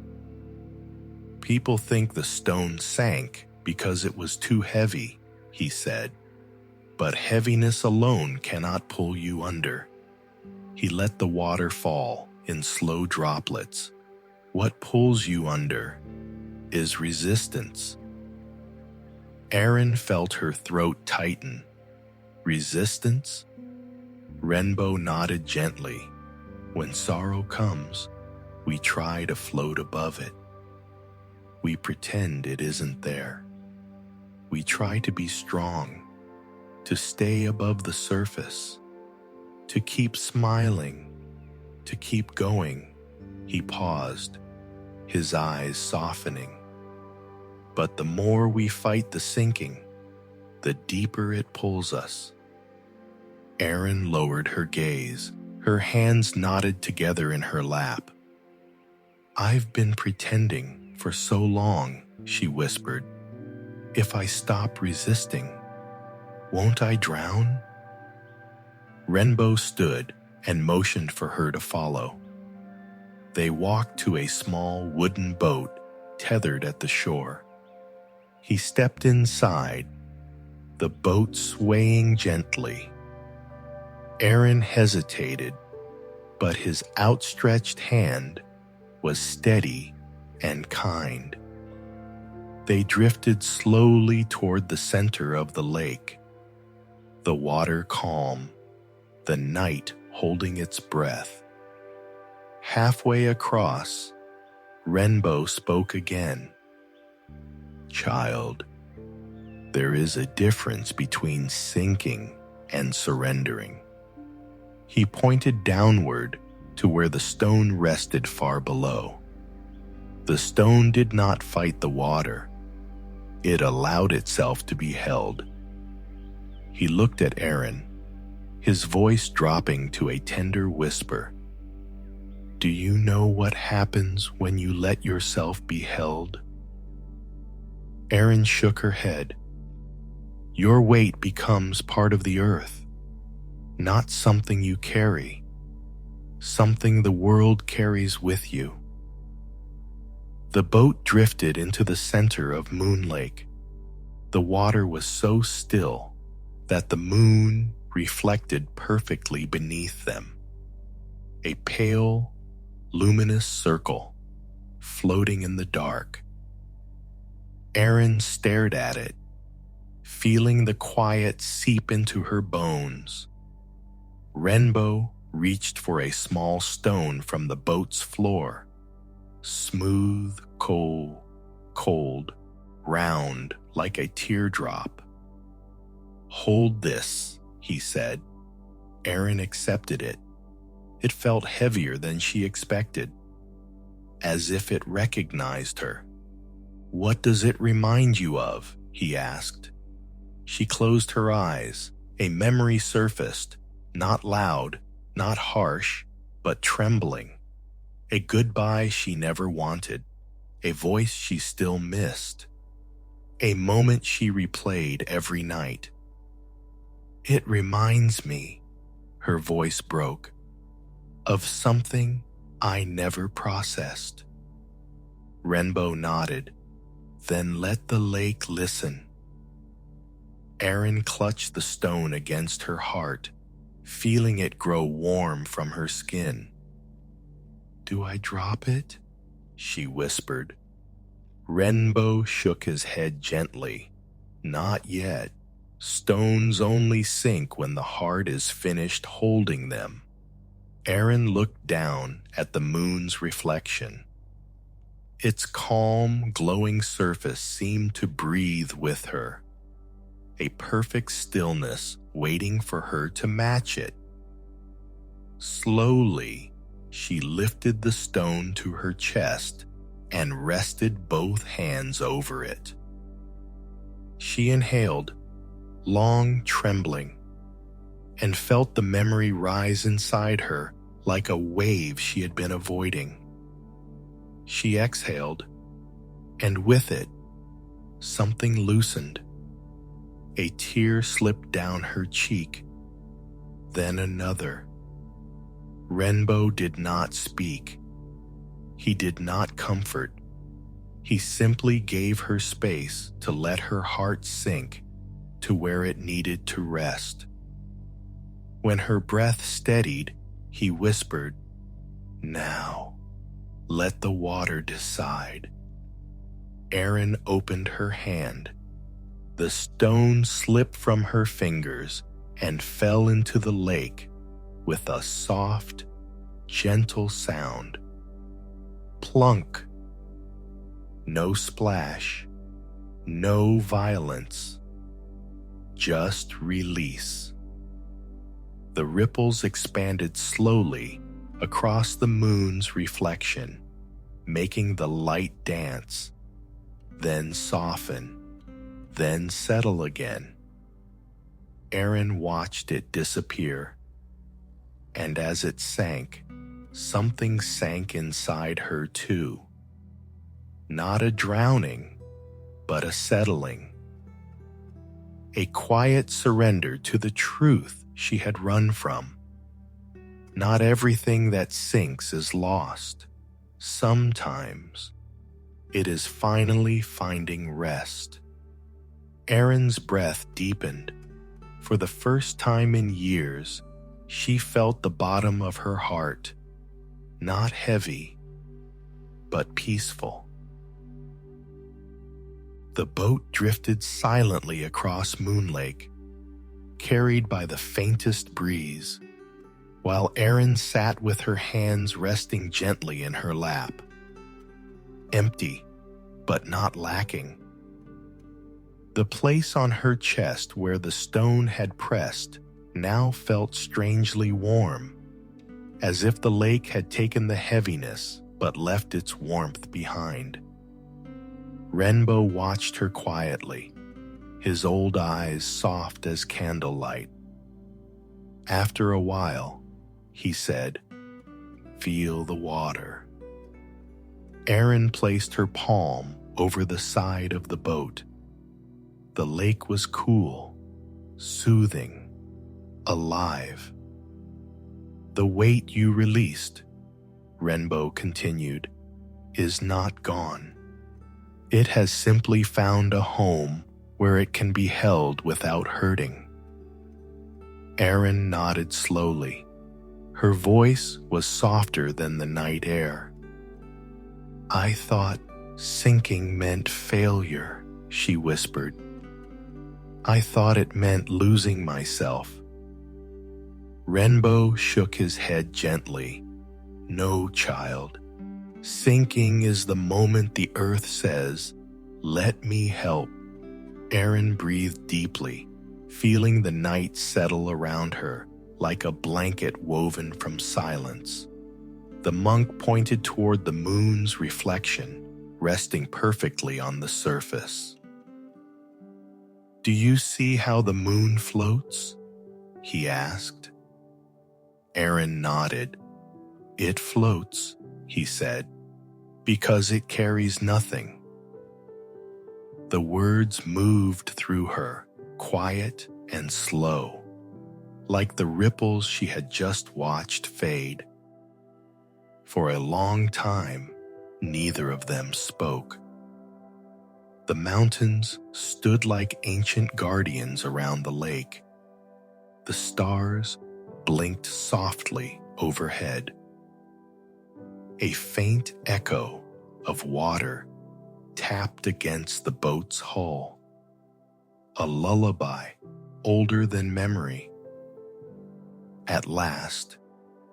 "People think the stone sank because it was too heavy," he said. "But heaviness alone cannot pull you under." He let the water fall in slow droplets. "What pulls you under is resistance." Aaron felt her throat tighten. "Resistance?" Renbo nodded gently. "When sorrow comes, we try to float above it. We pretend it isn't there. We try to be strong, to stay above the surface, to keep smiling, to keep going." He paused, his eyes softening. "But the more we fight the sinking, the deeper it pulls us." Erin lowered her gaze, her hands knotted together in her lap. "I've been pretending for so long," she whispered. "If I stop resisting, won't I drown?" Renbo stood and motioned for her to follow. They walked to a small wooden boat tethered at the shore. He stepped inside, the boat swaying gently. Aaron hesitated, but his outstretched hand was steady and kind. They drifted slowly toward the center of the lake, the water calm, the night holding its breath. Halfway across, Renbo spoke again. "Child, there is a difference between sinking and surrendering." He pointed downward to where the stone rested far below. The stone did not fight the water. It allowed itself to be held. He looked at Aaron, his voice dropping to a tender whisper. "Do you know what happens when you let yourself be held?" Aaron shook her head. "Your weight becomes part of the earth, not something you carry, something the world carries with you." The boat drifted into the center of Moon Lake. The water was so still that the moon reflected perfectly beneath them. A pale, luminous circle floating in the dark. Aaron stared at it, feeling the quiet seep into her bones. Renbo reached for a small stone from the boat's floor. Smooth, cold, round like a teardrop. "Hold this," he said. Aaron accepted it. It felt heavier than she expected, as if it recognized her. "What does it remind you of?" he asked. She closed her eyes. A memory surfaced, not loud, not harsh, but trembling. A goodbye she never wanted, a voice she still missed, a moment she replayed every night. "It reminds me," her voice broke, "of something I never processed." Renbo nodded. "Then let the lake listen." Aaron clutched the stone against her heart, feeling it grow warm from her skin. "Do I drop it?" she whispered. Renbo shook his head gently. "Not yet. Stones only sink when the heart is finished holding them." Aaron looked down at the moon's reflection. Its calm, glowing surface seemed to breathe with her. a perfect stillness waiting for her to match it. Slowly, she lifted the stone to her chest and rested both hands over it. She inhaled, long trembling, and felt the memory rise inside her like a wave she had been avoiding. She exhaled, and with it, something loosened. A tear slipped down her cheek, then another. Renbo did not speak. He did not comfort. He simply gave her space to let her heart sink to where it needed to rest. When her breath steadied, he whispered, "Now, let the water decide." Erin opened her hand. The stone slipped from her fingers and fell into the lake with a soft, gentle sound. Plunk. No splash, no violence, just release. The ripples expanded slowly across the moon's reflection, making the light dance, then soften, then settle again. Erin watched it disappear, and as it sank, something sank inside her too. Not a drowning, but a settling. A quiet surrender to the truth she had run from. Not everything that sinks is lost. Sometimes it is finally finding rest. Erin's breath deepened. For the first time in years, she felt the bottom of her heart, not heavy, but peaceful. The boat drifted silently across Moon Lake, carried by the faintest breeze, while Erin sat with her hands resting gently in her lap. Empty, but not lacking. The place on her chest where the stone had pressed now felt strangely warm, as if the lake had taken the heaviness but left its warmth behind. Renbo watched her quietly, his old eyes soft as candlelight. After a while, he said, "Feel the water." Erin placed her palm over the side of the boat. The lake was cool, soothing, alive. "The weight you released," Renbo continued, "is not gone. It has simply found a home where it can be held without hurting." Erin nodded slowly. Her voice was softer than the night air. "I thought sinking meant failure," she whispered. "I thought it meant losing myself." Renbo shook his head gently. "No, child. Sinking is the moment the earth says, 'Let me help.'" Erin breathed deeply, feeling the night settle around her like a blanket woven from silence. The monk pointed toward the moon's reflection, resting perfectly on the surface. "Do you see how the moon floats?" he asked. Erin nodded. "It floats," he said, "because it carries nothing." The words moved through her, quiet and slow, like the ripples she had just watched fade. For a long time, neither of them spoke. The mountains stood like ancient guardians around the lake. The stars blinked softly overhead. A faint echo of water tapped against the boat's hull. A lullaby older than memory. At last,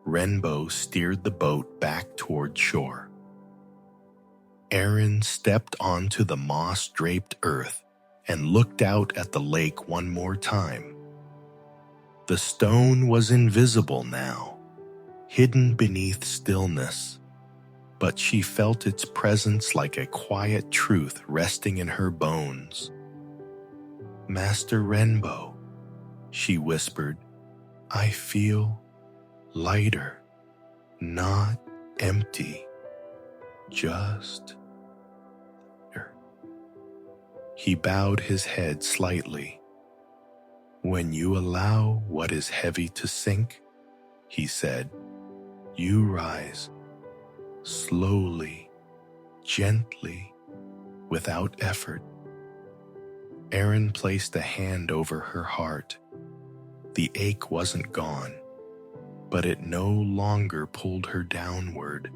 Renbo steered the boat back toward shore. Erin stepped onto the moss-draped earth and looked out at the lake one more time. The stone was invisible now, hidden beneath stillness, but she felt its presence like a quiet truth resting in her bones. "Master Renbo," she whispered, "I feel lighter, not empty, just..." He bowed his head slightly. "When you allow what is heavy to sink," he said, "you rise, slowly, gently, without effort." Erin placed a hand over her heart. The ache wasn't gone, but it no longer pulled her downward.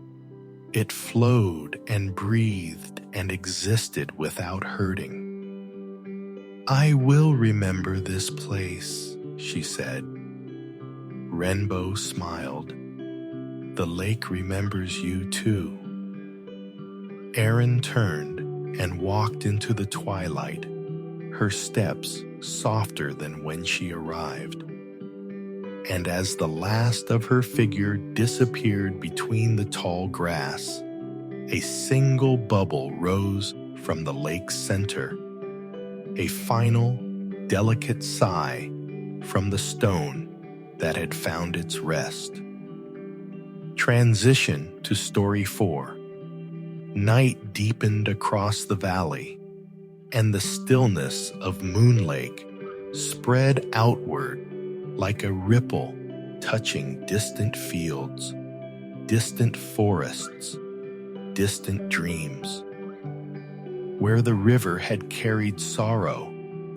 It flowed and breathed and existed without hurting. "I will remember this place," she said. Renbo smiled. "The lake remembers you too." Erin turned and walked into the twilight, her steps softer than when she arrived. And as the last of her figure disappeared between the tall grass, a single bubble rose from the lake's center, a final, delicate sigh from the stone that had found its rest. Transition to Story 4. Night deepened across the valley, and the stillness of Moon Lake spread outward like a ripple touching distant fields, distant forests, distant dreams. Where the river had carried sorrow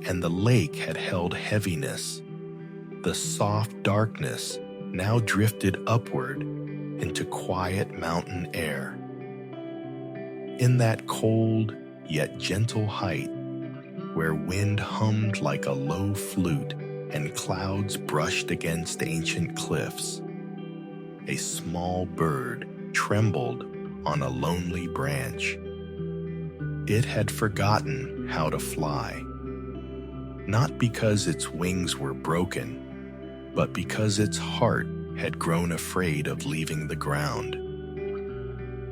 and the lake had held heaviness, the soft darkness now drifted upward into quiet mountain air. In that cold yet gentle height, where wind hummed like a low flute and clouds brushed against ancient cliffs, a small bird trembled on a lonely branch. It had forgotten how to fly, not because its wings were broken, but because its heart had grown afraid of leaving the ground.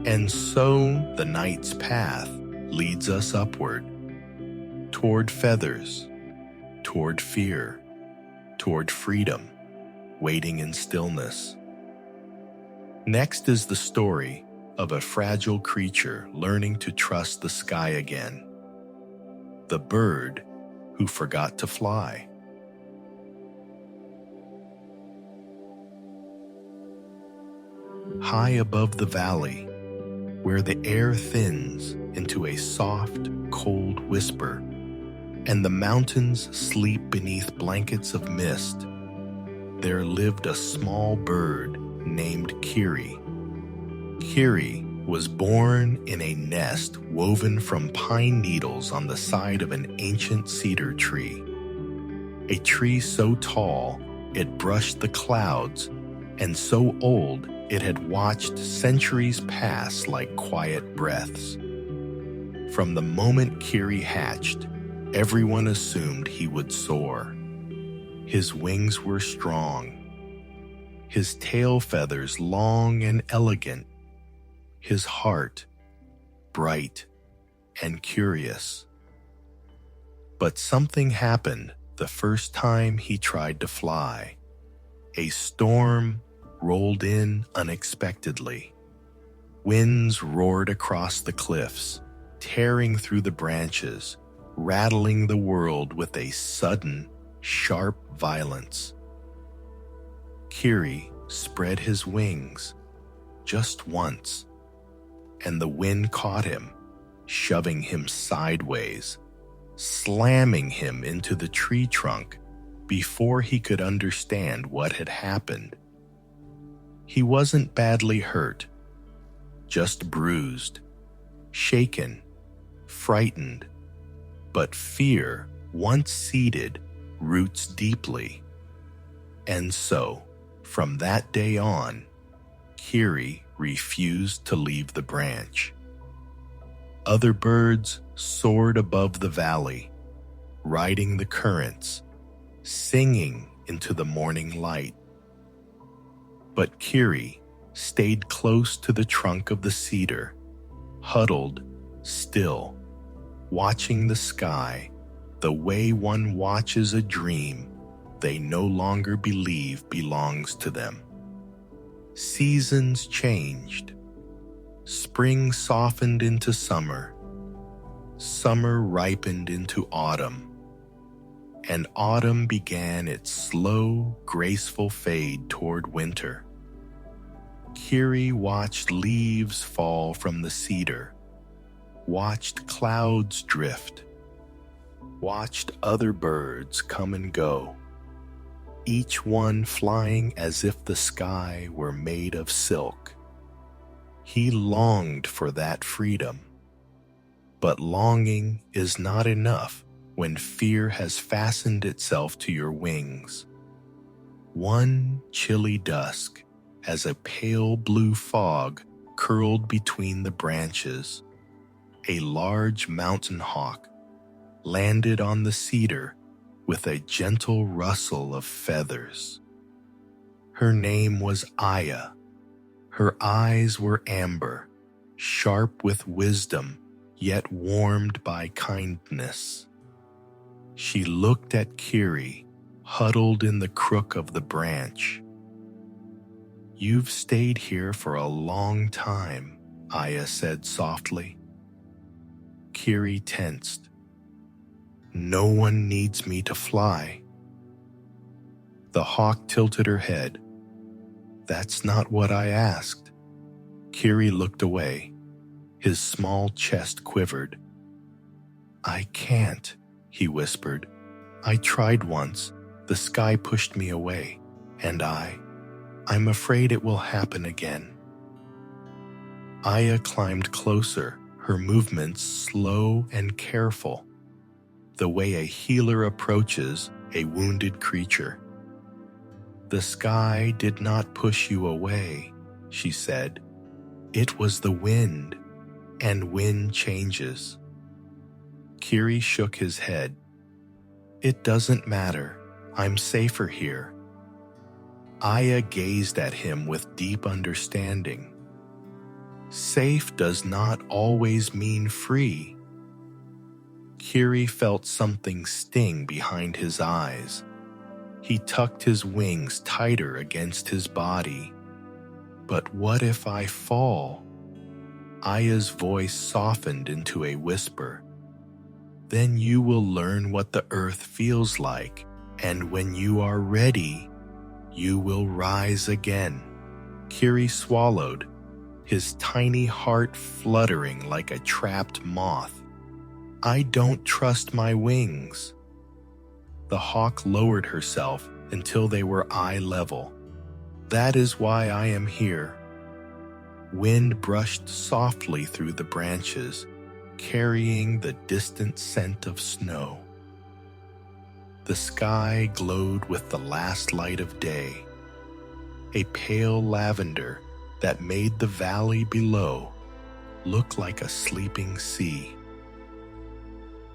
And so the night's path leads us upward, toward feathers, toward fear, toward freedom, waiting in stillness. Next is the story of a fragile creature learning to trust the sky again. The bird who forgot to fly. High above the valley, where the air thins into a soft, cold whisper, and the mountains sleep beneath blankets of mist, there lived a small bird named Kiri. Kiri was born in a nest woven from pine needles on the side of an ancient cedar tree. A tree so tall it brushed the clouds, and so old it had watched centuries pass like quiet breaths. From the moment Kiri hatched, everyone assumed he would soar. His wings were strong, his tail feathers long and elegant, his heart bright and curious. But something happened the first time he tried to fly. A storm rolled in unexpectedly. Winds roared across the cliffs, tearing through the branches, rattling the world with a sudden, sharp violence. Kiri spread his wings just once, and the wind caught him, shoving him sideways, slamming him into the tree trunk before he could understand what had happened. He wasn't badly hurt, just bruised, shaken, frightened, but fear, once seated, roots deeply. And so, from that day on, Kiri refused to leave the branch. Other birds soared above the valley, riding the currents, singing into the morning light. But Kiri stayed close to the trunk of the cedar, huddled still, watching the sky the way one watches a dream they no longer believe belongs to them. Seasons changed. Spring softened into summer. Summer ripened into autumn. And autumn began its slow, graceful fade toward winter. Kiri watched leaves fall from the cedar, watched clouds drift, watched other birds come and go, each one flying as if the sky were made of silk. He longed for that freedom. But longing is not enough when fear has fastened itself to your wings. One chilly dusk, as a pale blue fog curled between the branches, a large mountain hawk landed on the cedar with a gentle rustle of feathers. Her name was Aya. Her eyes were amber, sharp with wisdom, yet warmed by kindness. She looked at Kiri, huddled in the crook of the branch. "You've stayed here for a long time," Aya said softly. Kiri tensed. "No one needs me to fly." The hawk tilted her head. "That's not what I asked." Kiri looked away. His small chest quivered. "I can't," he whispered. "I tried once. The sky pushed me away, and I'm afraid it will happen again." Aya climbed closer, her movements slow and careful, the way a healer approaches a wounded creature. "The sky did not push you away," she said. "It was the wind, and wind changes." Kiri shook his head. "It doesn't matter. I'm safer here." Aya gazed at him with deep understanding. Safe does not always mean free. Kiri felt something sting behind his eyes. He tucked his wings tighter against his body. "But what if I fall?" Aya's voice softened into a whisper. "Then you will learn what the earth feels like, and when you are ready, you will rise again." Kiri swallowed, his tiny heart fluttering like a trapped moth. "I don't trust my wings." The hawk lowered herself until they were eye level. "That is why I am here." Wind brushed softly through the branches, carrying the distant scent of snow. The sky glowed with the last light of day, a pale lavender that made the valley below look like a sleeping sea.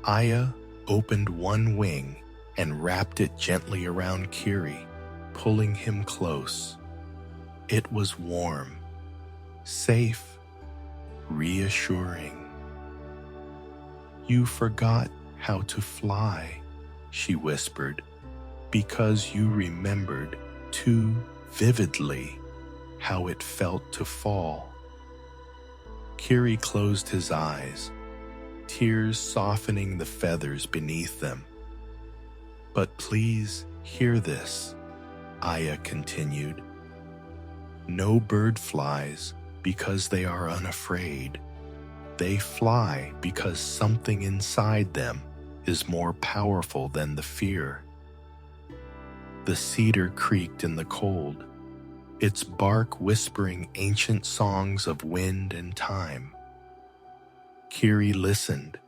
Aya opened one wing and wrapped it gently around Kiri, pulling him close. It was warm, safe, reassuring. "You forgot how to fly," she whispered, "because you remembered too vividly how it felt to fall." Kiri closed his eyes, tears softening the feathers beneath them. "But please hear this," Aya continued. "No bird flies because they are unafraid. They fly because something inside them is more powerful than the fear." The cedar creaked in the cold, its bark whispering ancient songs of wind and time. Kiri listened,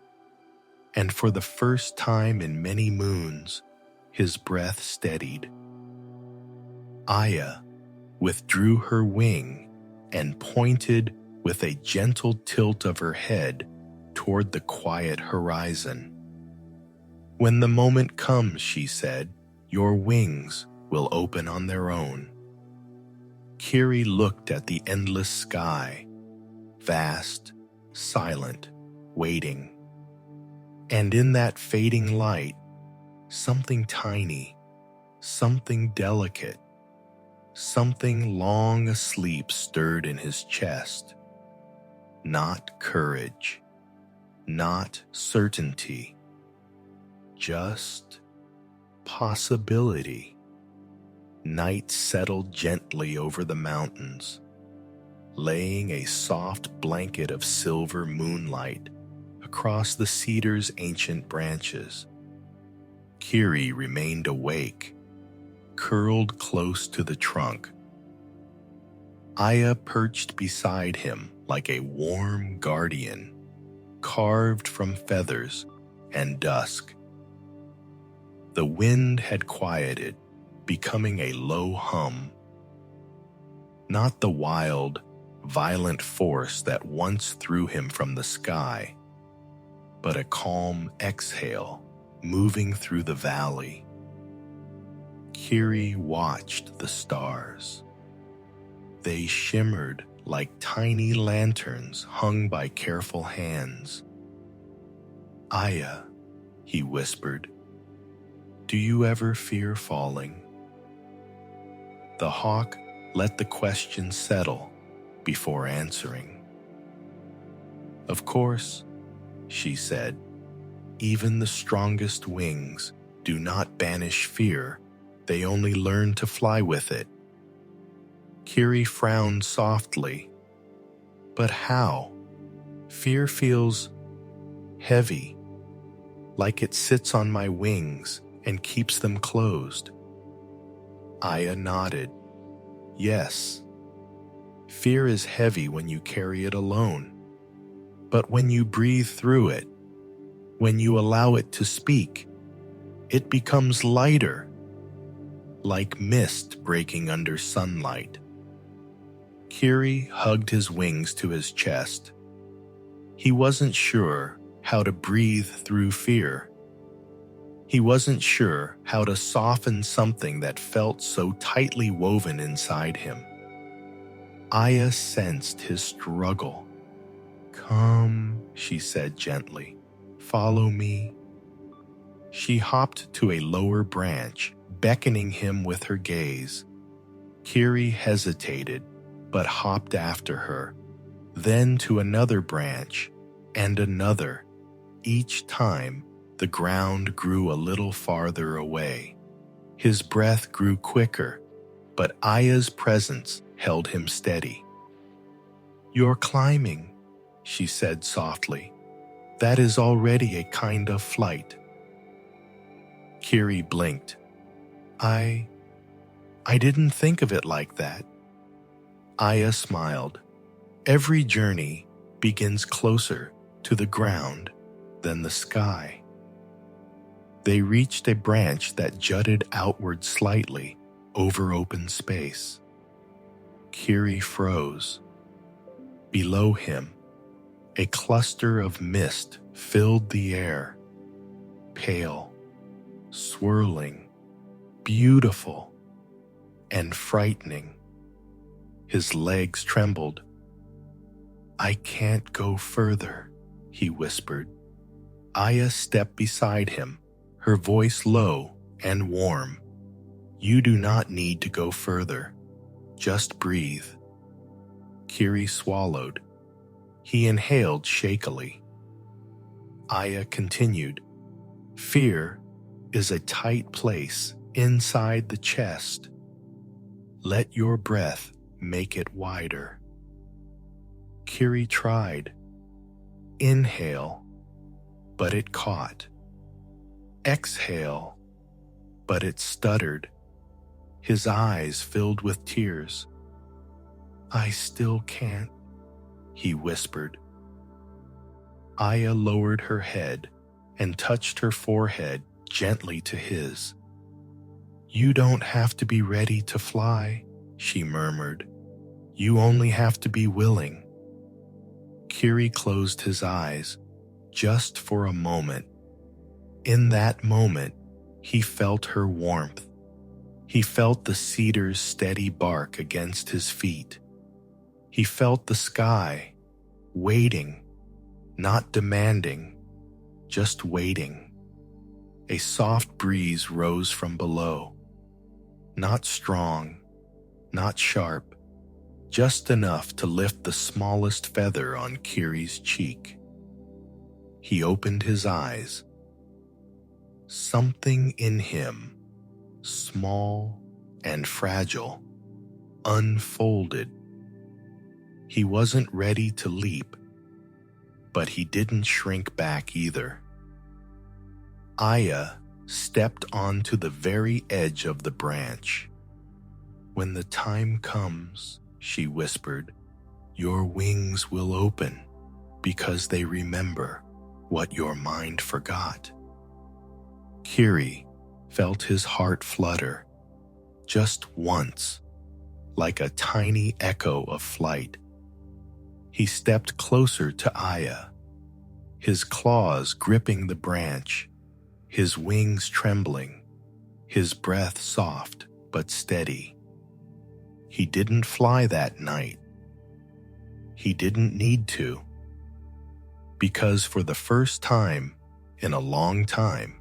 and for the first time in many moons, his breath steadied. Aya withdrew her wing and pointed with a gentle tilt of her head toward the quiet horizon. When the moment comes, she said, your wings will open on their own. Kiri looked at the endless sky, vast, silent, waiting. And in that fading light, something tiny, something delicate, something long asleep stirred in his chest. Not courage, not certainty, just possibility. Night settled gently over the mountains, laying a soft blanket of silver moonlight across the cedar's ancient branches. Kiri remained awake, curled close to the trunk. Aya perched beside him like a warm guardian, carved from feathers and dusk. The wind had quieted, becoming a low hum. Not the wild, violent force that once threw him from the sky, but a calm exhale moving through the valley. Kiri watched the stars. They shimmered like tiny lanterns hung by careful hands. Aya, he whispered, do you ever fear falling? The hawk let the question settle before answering. Of course, she said, even the strongest wings do not banish fear, they only learn to fly with it. Kiri frowned softly. But how? Fear feels heavy, like it sits on my wings and keeps them closed. Aya nodded. Yes, fear is heavy when you carry it alone, but when you breathe through it, when you allow it to speak, it becomes lighter, like mist breaking under sunlight. Kiri hugged his wings to his chest. He wasn't sure how to breathe through fear. He wasn't sure how to soften something that felt so tightly woven inside him. Aya sensed his struggle. Come, she said gently. Follow me. She hopped to a lower branch, beckoning him with her gaze. Kiri hesitated, but hopped after her, then to another branch, and another. Each time, the ground grew a little farther away. His breath grew quicker, but Aya's presence held him steady. You're climbing, she said softly. That is already a kind of flight. Kiri blinked. I didn't think of it like that. Aya smiled. Every journey begins closer to the ground than the sky. They reached a branch that jutted outward slightly over open space. Kiri froze. Below him, a cluster of mist filled the air. Pale, swirling, beautiful, and frightening. His legs trembled. I can't go further, he whispered. Aya stepped beside him, her voice low and warm. You do not need to go further. Just breathe. Kiri swallowed. He inhaled shakily. Aya continued. Fear is a tight place inside the chest. Let your breath make it wider. Kiri tried. Inhale, but it caught. Exhale, but it stuttered. His eyes filled with tears. I still can't, he whispered. Aya lowered her head and touched her forehead gently to his. You don't have to be ready to fly, she murmured. You only have to be willing. Kiri closed his eyes, just for a moment. In that moment, he felt her warmth. He felt the cedar's steady bark against his feet. He felt the sky, waiting, not demanding, just waiting. A soft breeze rose from below. Not strong, not sharp, just enough to lift the smallest feather on Kiri's cheek. He opened his eyes. Something in him, small and fragile, unfolded. He wasn't ready to leap, but he didn't shrink back either. Aya stepped onto the very edge of the branch. "When the time comes," she whispered, "your wings will open because they remember what your mind forgot." Kiri felt his heart flutter, just once, like a tiny echo of flight. He stepped closer to Aya, his claws gripping the branch, his wings trembling, his breath soft but steady. He didn't fly that night. He didn't need to, because for the first time in a long time,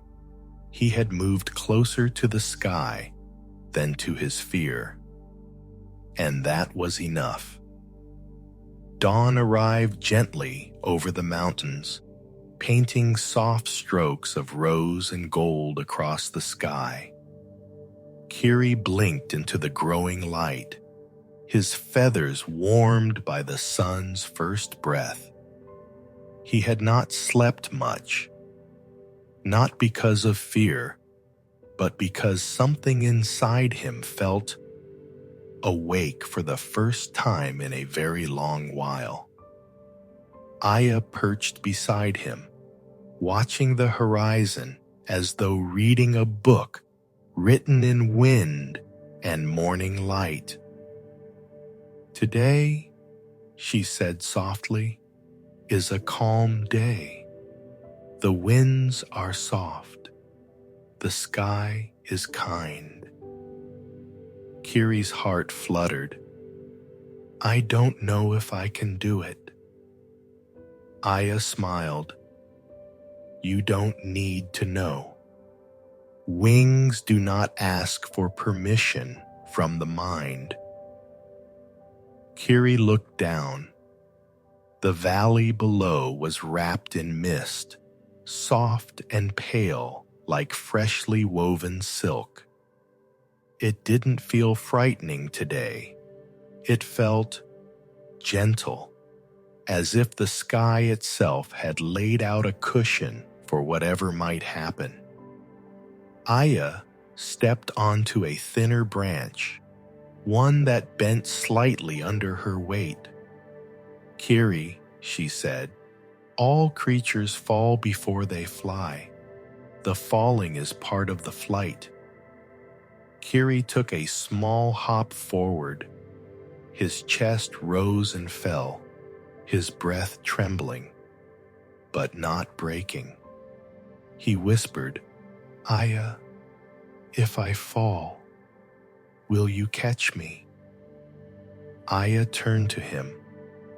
he had moved closer to the sky than to his fear. And that was enough. Dawn arrived gently over the mountains, painting soft strokes of rose and gold across the sky. Kiri blinked into the growing light, his feathers warmed by the sun's first breath. He had not slept much, not because of fear, but because something inside him felt awake for the first time in a very long while. Aya perched beside him, watching the horizon as though reading a book written in wind and morning light. "Today," she said softly, "is a calm day. The winds are soft. The sky is kind." Kiri's heart fluttered. "I don't know if I can do it." Aya smiled. "You don't need to know. Wings do not ask for permission from the mind." Kiri looked down. The valley below was wrapped in mist, soft and pale like freshly woven silk. It didn't feel frightening today. It felt gentle, as if the sky itself had laid out a cushion for whatever might happen. Aya stepped onto a thinner branch, one that bent slightly under her weight. "Kiri," she said, "all creatures fall before they fly. The falling is part of the flight." Kiri took a small hop forward. His chest rose and fell, his breath trembling, but not breaking. He whispered, "Aya, if I fall, will you catch me?" Aya turned to him,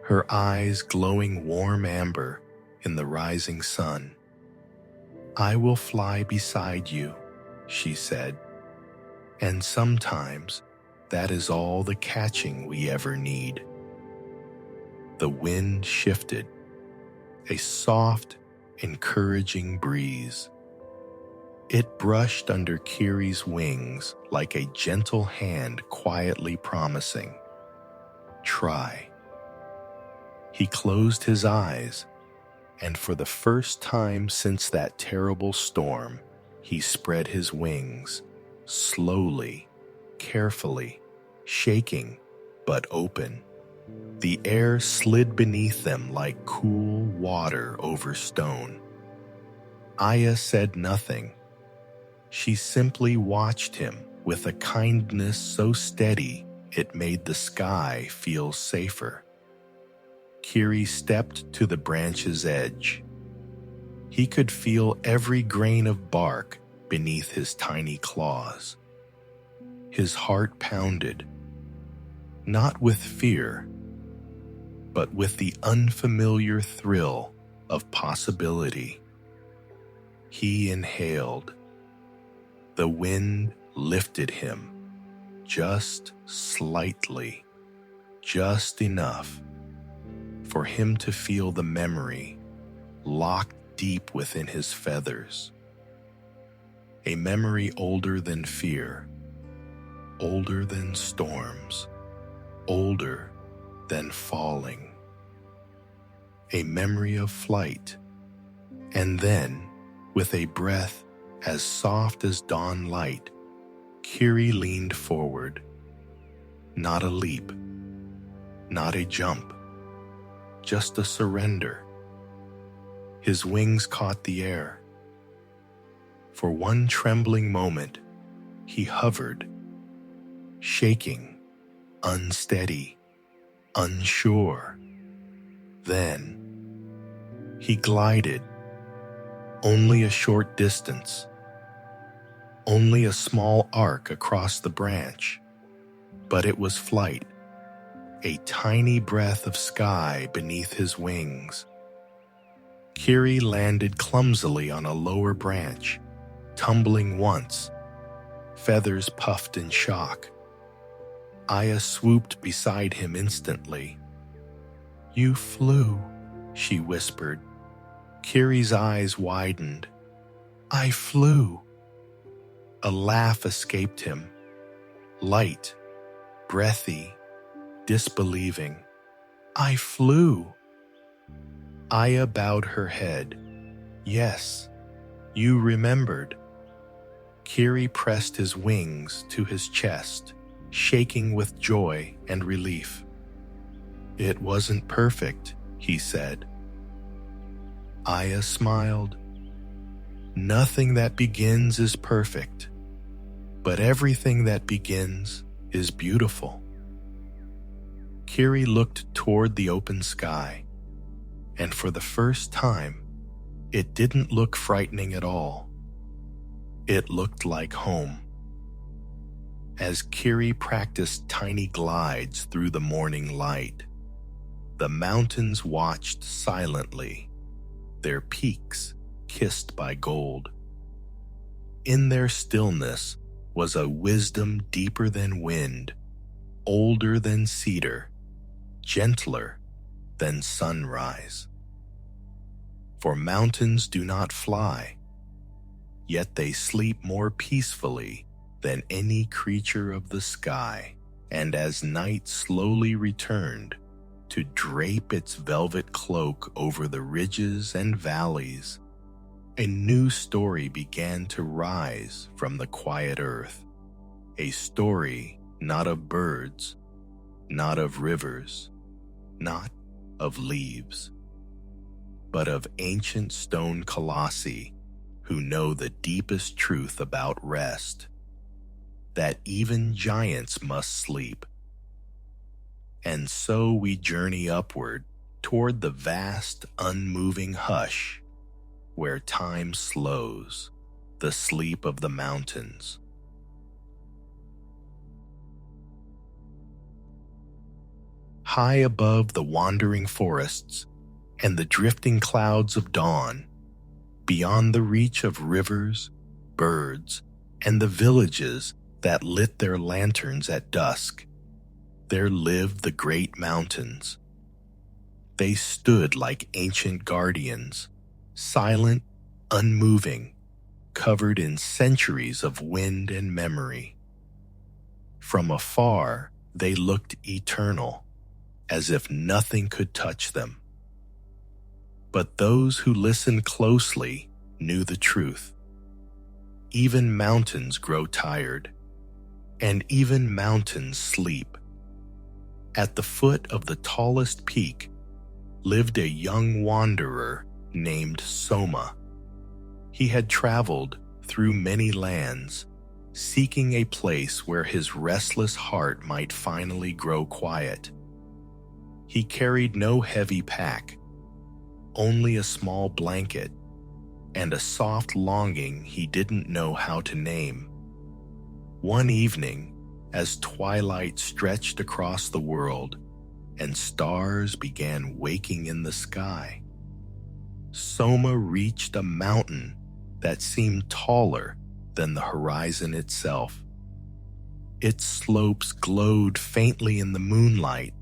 her eyes glowing warm amber in the rising sun. "I will fly beside you," she said, "and sometimes that is all the catching we ever need." The wind shifted, a soft, encouraging breeze. It brushed under Kiri's wings like a gentle hand quietly promising, "Try." He closed his eyes, and for the first time since that terrible storm, he spread his wings, slowly, carefully, shaking but open. The air slid beneath them like cool water over stone. Aya said nothing. She simply watched him with a kindness so steady it made the sky feel safer. Kiri stepped to the branch's edge. He could feel every grain of bark beneath his tiny claws. His heart pounded, not with fear, but with the unfamiliar thrill of possibility. He inhaled. The wind lifted him, just slightly, just enough for him to feel the memory locked deep within his feathers. A memory older than fear, older than storms, older than falling. A memory of flight. And then, with a breath as soft as dawn light, Kiri leaned forward. Not a leap, not a jump, just a surrender. His wings caught the air. For one trembling moment, he hovered, shaking, unsteady, unsure. Then, he glided, only a short distance, only a small arc across the branch, but it was flight, a tiny breath of sky beneath his wings. Kiri landed clumsily on a lower branch, tumbling once, feathers puffed in shock. Aya swooped beside him instantly. "You flew," she whispered. Kiri's eyes widened. "I flew." A laugh escaped him, light, breathy, disbelieving. "I flew." Aya bowed her head. "Yes, you remembered." Kiri pressed his wings to his chest, shaking with joy and relief. "It wasn't perfect," he said. Aya smiled. "Nothing that begins is perfect, but everything that begins is beautiful." Kiri looked toward the open sky, and for the first time, it didn't look frightening at all. It looked like home. As Kiri practiced tiny glides through the morning light, the mountains watched silently, their peaks kissed by gold. In their stillness was a wisdom deeper than wind, older than cedar, gentler than sunrise. For mountains do not fly, yet they sleep more peacefully than any creature of the sky. And as night slowly returned to drape its velvet cloak over the ridges and valleys, a new story began to rise from the quiet earth. A story not of birds, not of rivers, not of leaves, but of ancient stone colossi who know the deepest truth about rest, that even giants must sleep. And so we journey upward toward the vast, unmoving hush where time slows, the sleep of the mountains. High above the wandering forests and the drifting clouds of dawn, beyond the reach of rivers, birds, and the villages that lit their lanterns at dusk, there lived the great mountains. They stood like ancient guardians, silent, unmoving, covered in centuries of wind and memory. From afar, they looked eternal, as if nothing could touch them. But those who listened closely knew the truth. Even mountains grow tired, and even mountains sleep. At the foot of the tallest peak lived a young wanderer named Soma. He had traveled through many lands, seeking a place where his restless heart might finally grow quiet. He carried no heavy pack, only a small blanket, and a soft longing he didn't know how to name. One evening, as twilight stretched across the world and stars began waking in the sky, Soma reached a mountain that seemed taller than the horizon itself. Its slopes glowed faintly in the moonlight,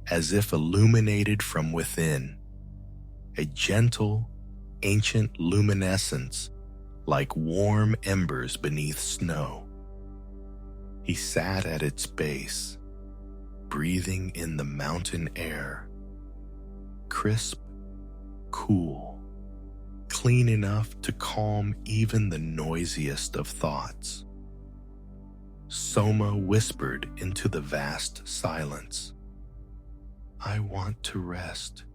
as if illuminated from within, a gentle, ancient luminescence like warm embers beneath snow. He sat at its base, breathing in the mountain air, crisp, cool, clean enough to calm even the noisiest of thoughts. Soma whispered into the vast silence, "I want to rest.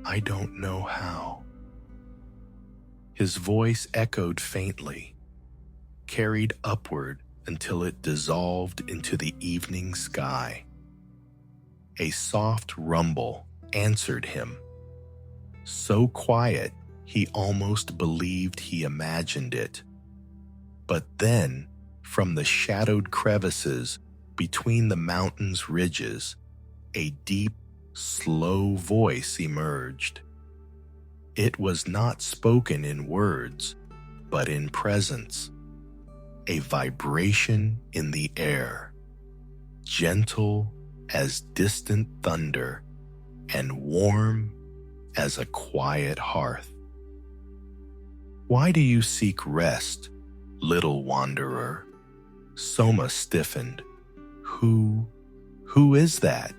I don't know how." His voice echoed faintly, carried upward until it dissolved into the evening sky. A soft rumble answered him, so quiet he almost believed he imagined it. But then, from the shadowed crevices between the mountain's ridges, a deep, slow voice emerged. It was not spoken in words, but in presence, a vibration in the air, gentle as distant thunder and warm as a quiet hearth. "Why do you seek rest, little wanderer?" Soma stiffened. Who is that?"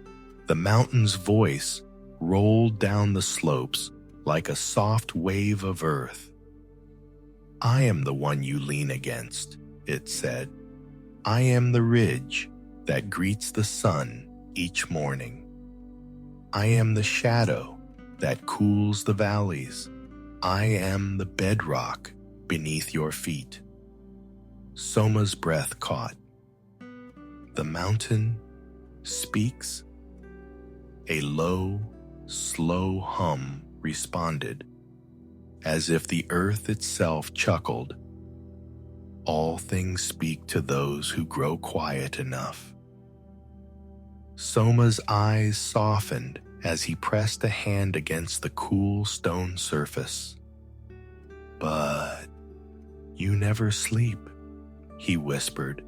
The mountain's voice rolled down the slopes like a soft wave of earth. "I am the one you lean against," it said. "I am the ridge that greets the sun each morning. I am the shadow that cools the valleys. I am the bedrock beneath your feet." Soma's breath caught. "The mountain speaks?" A low, slow hum responded, as if the earth itself chuckled. "All things speak to those who grow quiet enough." Soma's eyes softened as he pressed a hand against the cool stone surface. "But you never sleep," he whispered.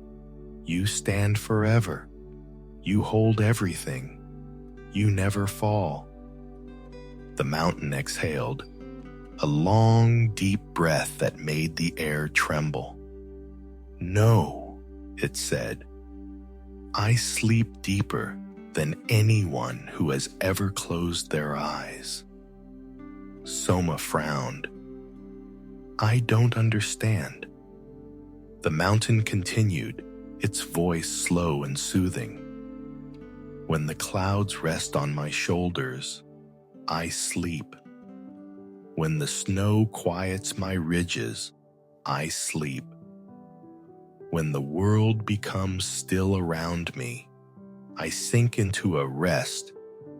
"You stand forever. You hold everything. You never fall." The mountain exhaled, a long, deep breath that made the air tremble. "No," it said. "I sleep deeper than anyone who has ever closed their eyes." Soma frowned. "I don't understand." The mountain continued, its voice slow and soothing. "When the clouds rest on my shoulders, I sleep. When the snow quiets my ridges, I sleep. When the world becomes still around me, I sink into a rest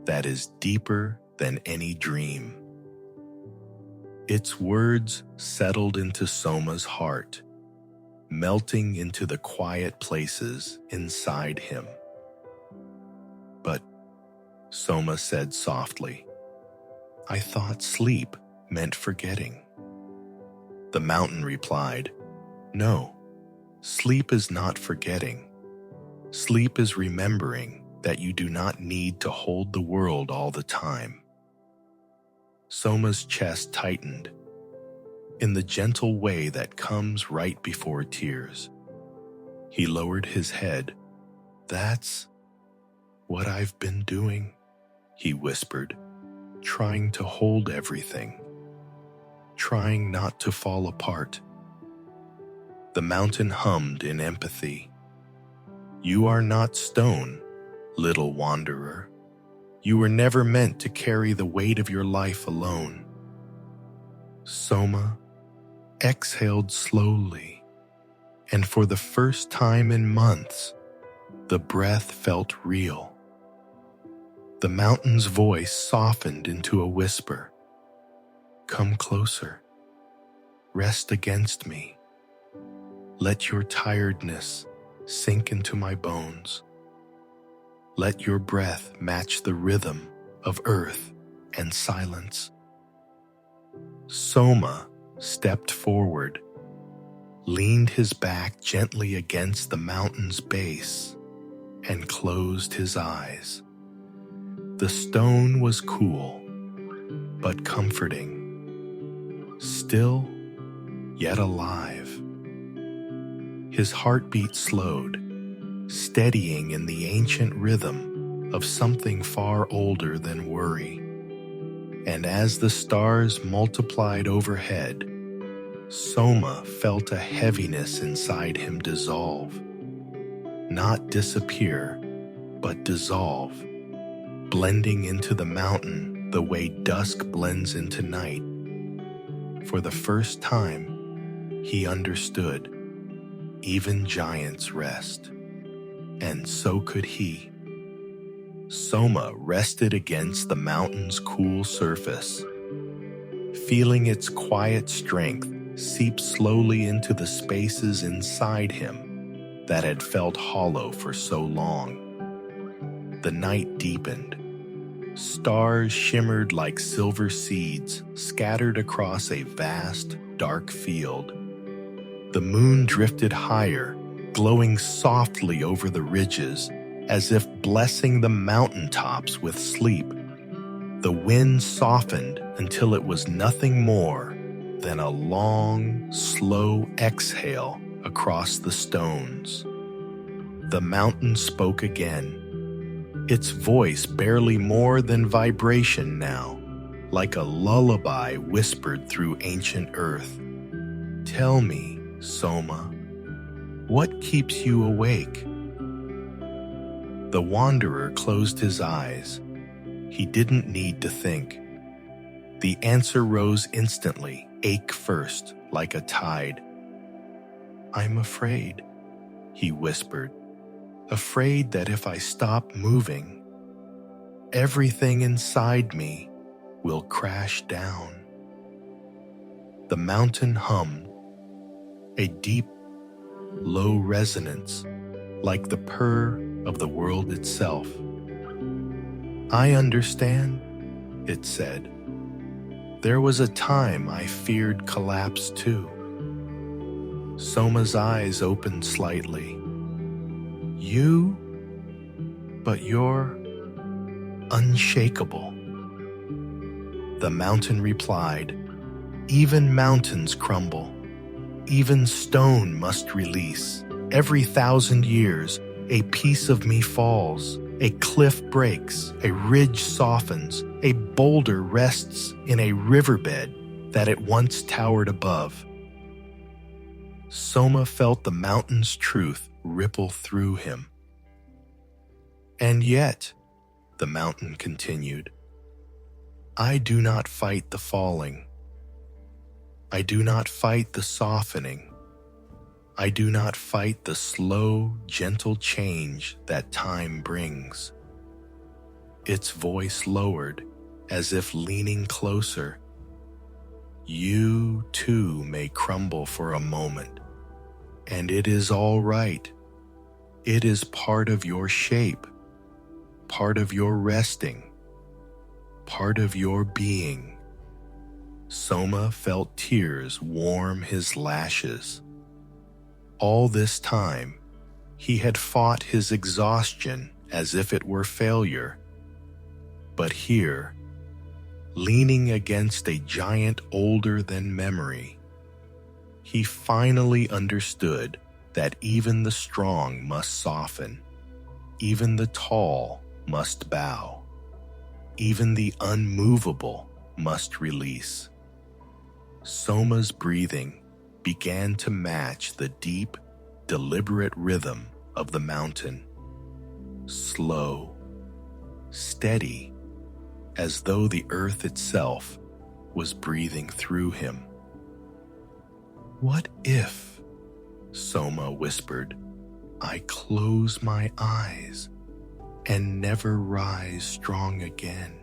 that is deeper than any dream." Its words settled into Soma's heart, melting into the quiet places inside him. "But," Soma said softly, "I thought sleep meant forgetting." The mountain replied, "No, sleep is not forgetting. Sleep is remembering that you do not need to hold the world all the time." Soma's chest tightened, in the gentle way that comes right before tears. He lowered his head. "That's what I've been doing," he whispered, "trying to hold everything, trying not to fall apart." The mountain hummed in empathy. "You are not stone, little wanderer. You were never meant to carry the weight of your life alone." Soma exhaled slowly, and for the first time in months, the breath felt real. The mountain's voice softened into a whisper. "Come closer. rest against me. Let your tiredness sink into my bones. Let your breath match the rhythm of earth and silence. Soma stepped forward, leaned his back gently against the mountain's base, and closed his eyes. The stone was cool, but comforting, still yet alive. His heartbeat slowed, steadying in the ancient rhythm of something far older than worry. And as the stars multiplied overhead, Soma felt a heaviness inside him dissolve. Not disappear, but dissolve, blending into the mountain the way dusk blends into night. For the first time, he understood. Even giants rest, and so could he. Soma rested against the mountain's cool surface, feeling its quiet strength seep slowly into the spaces inside him that had felt hollow for so long. The night deepened. Stars shimmered like silver seeds scattered across a vast, dark field. The moon drifted higher, glowing softly over the ridges, as if blessing the mountaintops with sleep. The wind softened until it was nothing more than a long, slow exhale across the stones. The mountain spoke again, its voice barely more than vibration now, like a lullaby whispered through ancient earth. Tell me, Soma, what keeps you awake? The wanderer closed his eyes. He didn't need to think. The answer rose instantly, ache first, like a tide. I'm afraid, he whispered, afraid that if I stop moving, everything inside me will crash down. The mountain hummed, a deep, low resonance, like the purr of the world itself. I understand, it said. There was a time I feared collapse too. Soma's eyes opened slightly. You? But you're unshakable. The mountain replied, even mountains crumble. Even stone must release. Every 1,000 years, a piece of me falls. A cliff breaks, a ridge softens, a boulder rests in a riverbed that it once towered above. Soma felt the mountain's truth ripple through him. And yet, the mountain continued, I do not fight the falling. I do not fight the softening. I do not fight the slow, gentle change that time brings. Its voice lowered, as if leaning closer. You too may crumble for a moment, and it is all right. It is part of your shape, part of your resting, part of your being. Soma felt tears warm his lashes. All this time, he had fought his exhaustion as if it were failure. But here, leaning against a giant older than memory, he finally understood that even the strong must soften, even the tall must bow, even the unmovable must release. Soma's breathing began to match the deep, deliberate rhythm of the mountain. Slow, steady, as though the earth itself was breathing through him. What if, Soma whispered, I close my eyes and never rise strong again?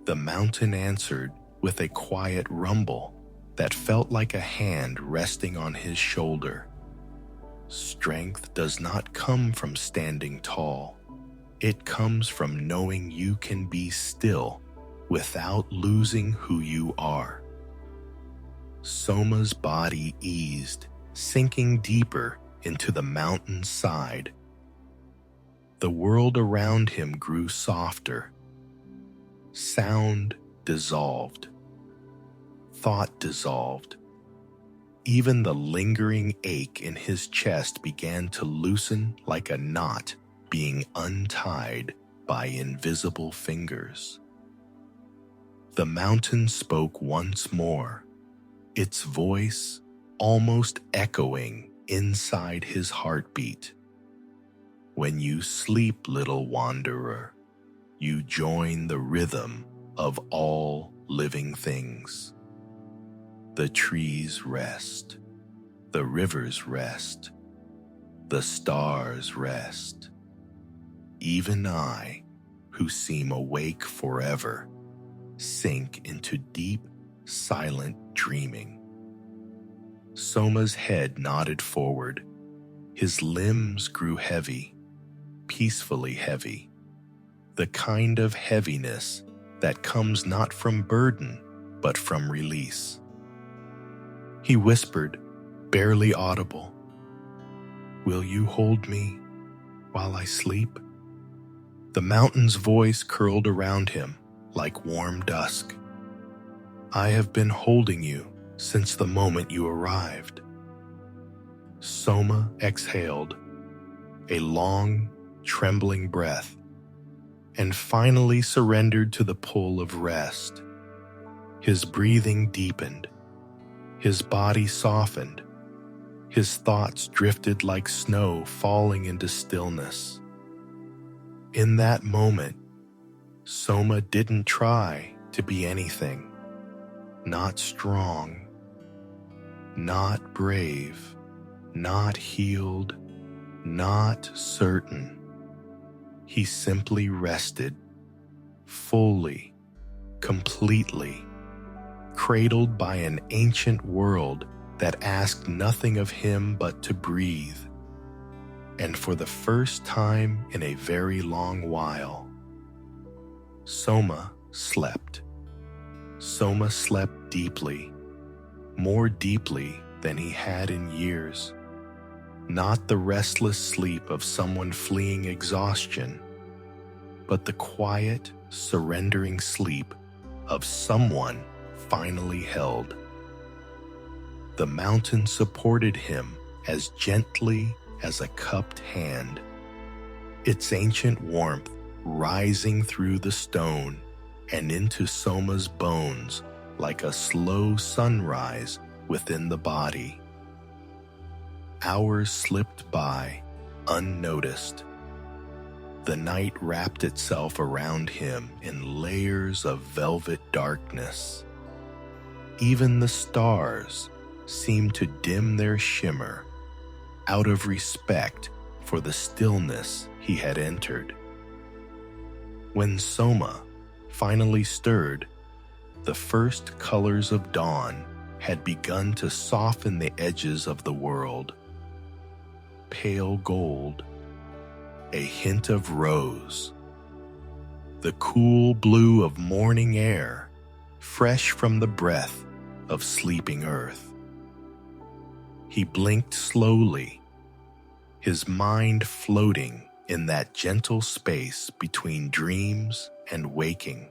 The mountain answered with a quiet rumble, that felt like a hand resting on his shoulder. Strength does not come from standing tall. It comes from knowing you can be still without losing who you are. Soma's body eased, sinking deeper into the mountain's side. The world around him grew softer. Sound dissolved. Thought dissolved. Even the lingering ache in his chest began to loosen like a knot being untied by invisible fingers. The mountain spoke once more, its voice almost echoing inside his heartbeat. When you sleep, little wanderer, you join the rhythm of all living things. The trees rest, the rivers rest, the stars rest. Even I, who seem awake forever, sink into deep, silent dreaming. Soma's head nodded forward. His limbs grew heavy, peacefully heavy, the kind of heaviness that comes not from burden, but from release. He whispered, barely audible, "Will you hold me while I sleep?" The mountain's voice curled around him like warm dusk. "I have been holding you since the moment you arrived." Soma exhaled, a long, trembling breath, and finally surrendered to the pull of rest. His breathing deepened. His body softened. His thoughts drifted like snow falling into stillness. In that moment, Soma didn't try to be anything. Not strong, not brave, not healed, not certain. He simply rested, fully, completely, cradled by an ancient world that asked nothing of him but to breathe. And for the first time in a very long while, Soma slept. Soma slept deeply, more deeply than he had in years. Not the restless sleep of someone fleeing exhaustion, but the quiet, surrendering sleep of someone finally held. The mountain supported him as gently as a cupped hand, its ancient warmth rising through the stone and into Soma's bones like a slow sunrise within the body. Hours slipped by, unnoticed. The night wrapped itself around him in layers of velvet darkness. Even the stars seemed to dim their shimmer out of respect for the stillness he had entered. When Soma finally stirred, the first colors of dawn had begun to soften the edges of the world. Pale gold, a hint of rose, the cool blue of morning air, fresh from the breath of sleeping earth. He blinked slowly, his mind floating in that gentle space between dreams and waking.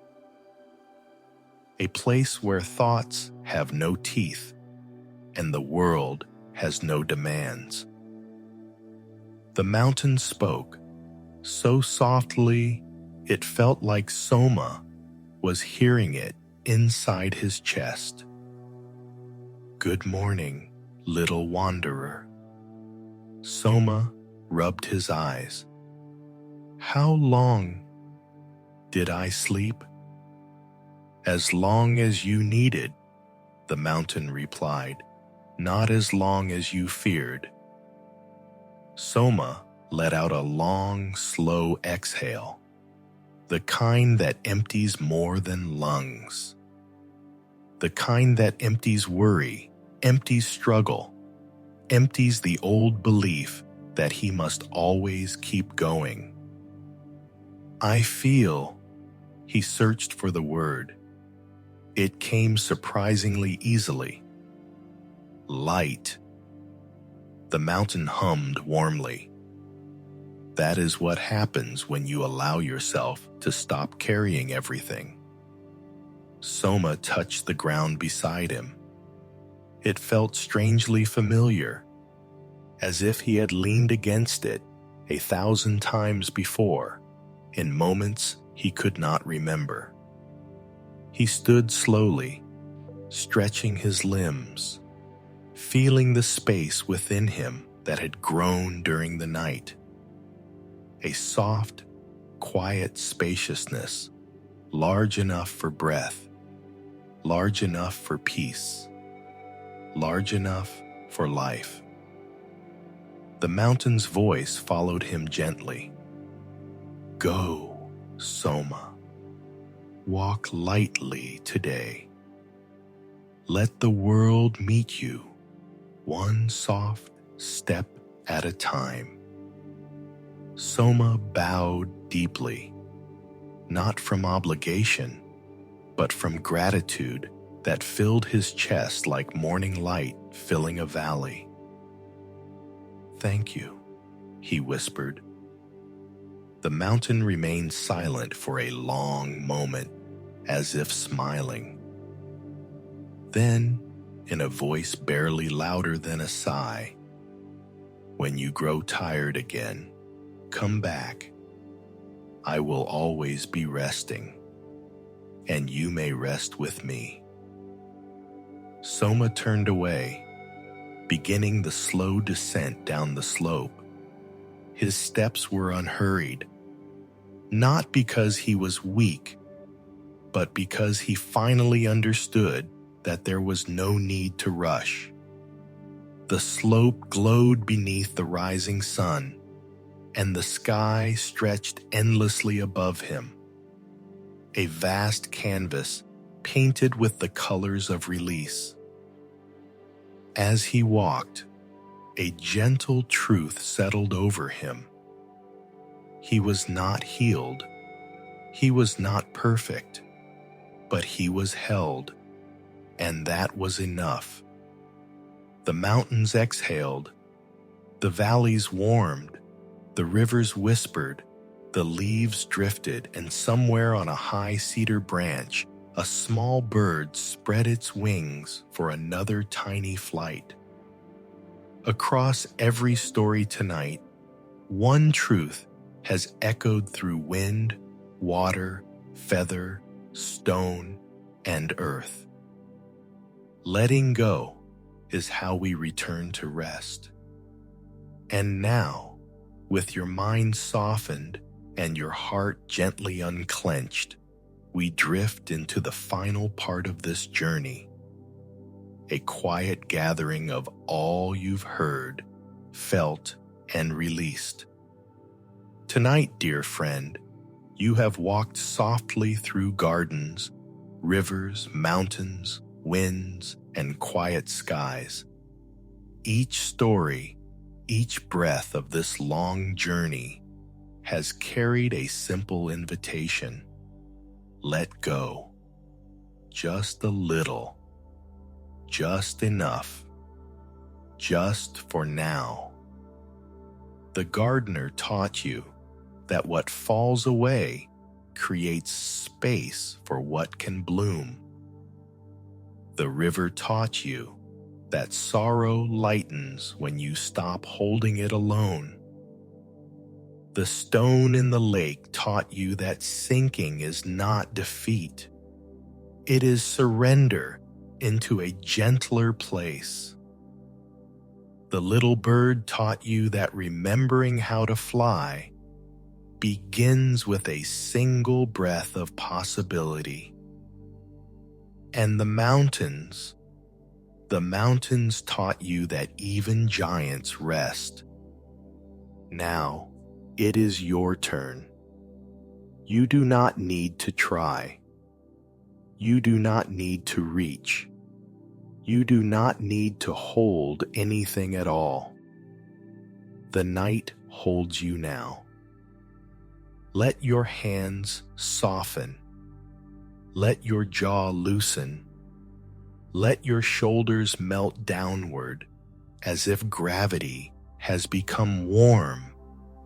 A place where thoughts have no teeth and the world has no demands. The mountain spoke, so softly it felt like Soma was hearing it inside his chest. "Good morning, little wanderer." Soma rubbed his eyes. "How long did I sleep?" "As long as you needed," the mountain replied, "not as long as you feared." Soma let out a long, slow exhale, the kind that empties more than lungs. the kind that empties worry, empties struggle, empties the old belief that he must always keep going. I feel, he searched for the word. It came surprisingly easily. Light. The mountain hummed warmly. That is what happens when you allow yourself to stop carrying everything. Soma touched the ground beside him. It felt strangely familiar, as if he had leaned against it 1,000 times before, in moments he could not remember. He stood slowly, stretching his limbs, feeling the space within him that had grown during the night. A soft, quiet spaciousness, large enough for breath, large enough for peace, large enough for life. The mountain's voice followed him gently. Go, Soma. Walk lightly today. Let the world meet you, one soft step at a time. Soma bowed deeply, not from obligation, but from gratitude that filled his chest like morning light filling a valley. Thank you, he whispered. The mountain remained silent for a long moment, as if smiling. Then, in a voice barely louder than a sigh, when you grow tired again, come back. I will always be resting, and you may rest with me. Soma turned away, beginning the slow descent down the slope. His steps were unhurried, not because he was weak, but because he finally understood that there was no need to rush. The slope glowed beneath the rising sun, and the sky stretched endlessly above him. A vast canvas painted with the colors of release. As he walked, a gentle truth settled over him. He was not healed. He was not perfect, but he was held, and that was enough. The mountains exhaled, the valleys warmed, the rivers whispered, the leaves drifted, and somewhere on a high cedar branch, a small bird spread its wings for another tiny flight. Across every story tonight, one truth has echoed through wind, water, feather, stone, and earth. Letting go is how we return to rest. And now, with your mind softened and your heart gently unclenched, we drift into the final part of this journey. A quiet gathering of all you've heard, felt, and released. Tonight, dear friend, you have walked softly through gardens, rivers, mountains, winds, and quiet skies. Each story, each breath of this long journey has carried a simple invitation. Let go. Just a little. Just enough. Just for now. The gardener taught you that what falls away creates space for what can bloom. The river taught you that sorrow lightens when you stop holding it alone. The stone in the lake taught you that sinking is not defeat. It is surrender into a gentler place. The little bird taught you that remembering how to fly begins with a single breath of possibility. And the mountains taught you that even giants rest. Now, it is your turn. You do not need to try. You do not need to reach. You do not need to hold anything at all. The night holds you now. Let your hands soften. Let your jaw loosen. Let your shoulders melt downward as if gravity has become warm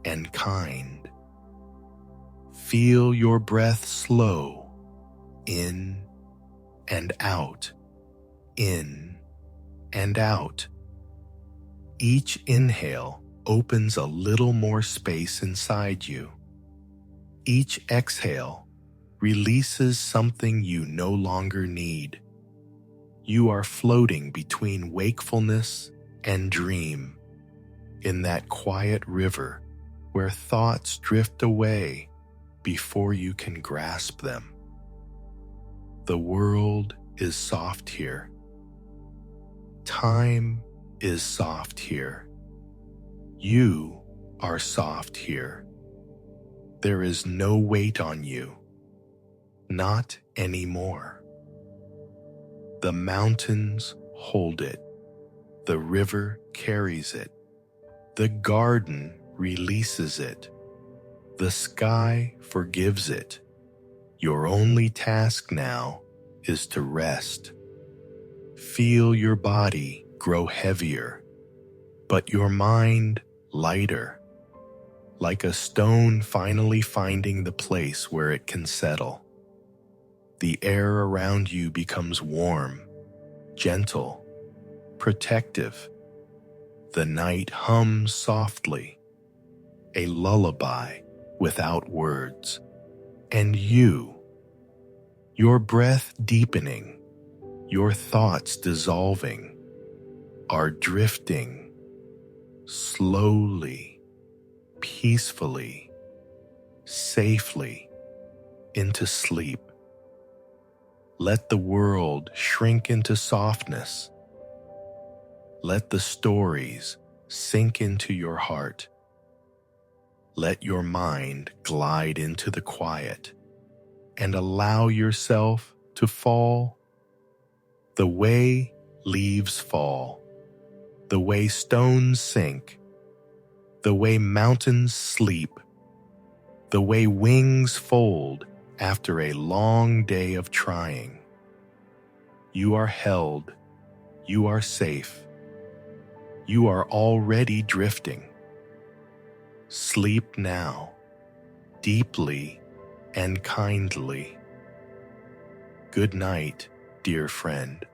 and kind. Feel your breath slow, in and out, in and out. Each inhale opens a little more space inside you. Each exhale releases something you no longer need. You are floating between wakefulness and dream, in that quiet river where thoughts drift away before you can grasp them. The world is soft here. Time is soft here. You are soft here. There is no weight on you. Not anymore. The mountains hold it. The river carries it. The garden releases it. The sky forgives it. Your only task now is to rest. Feel your body grow heavier, but your mind lighter, like a stone finally finding the place where it can settle. The air around you becomes warm, gentle, protective. The night hums softly, a lullaby without words. And you, your breath deepening, your thoughts dissolving, are drifting slowly, peacefully, safely into sleep. Let the world shrink into softness. Let the stories sink into your heart. Let your mind glide into the quiet and allow yourself to fall the way leaves fall, the way stones sink, the way mountains sleep, the way wings fold after a long day of trying. You are held. You are safe. You are already drifting. Sleep now, deeply and kindly. Good night, dear friend.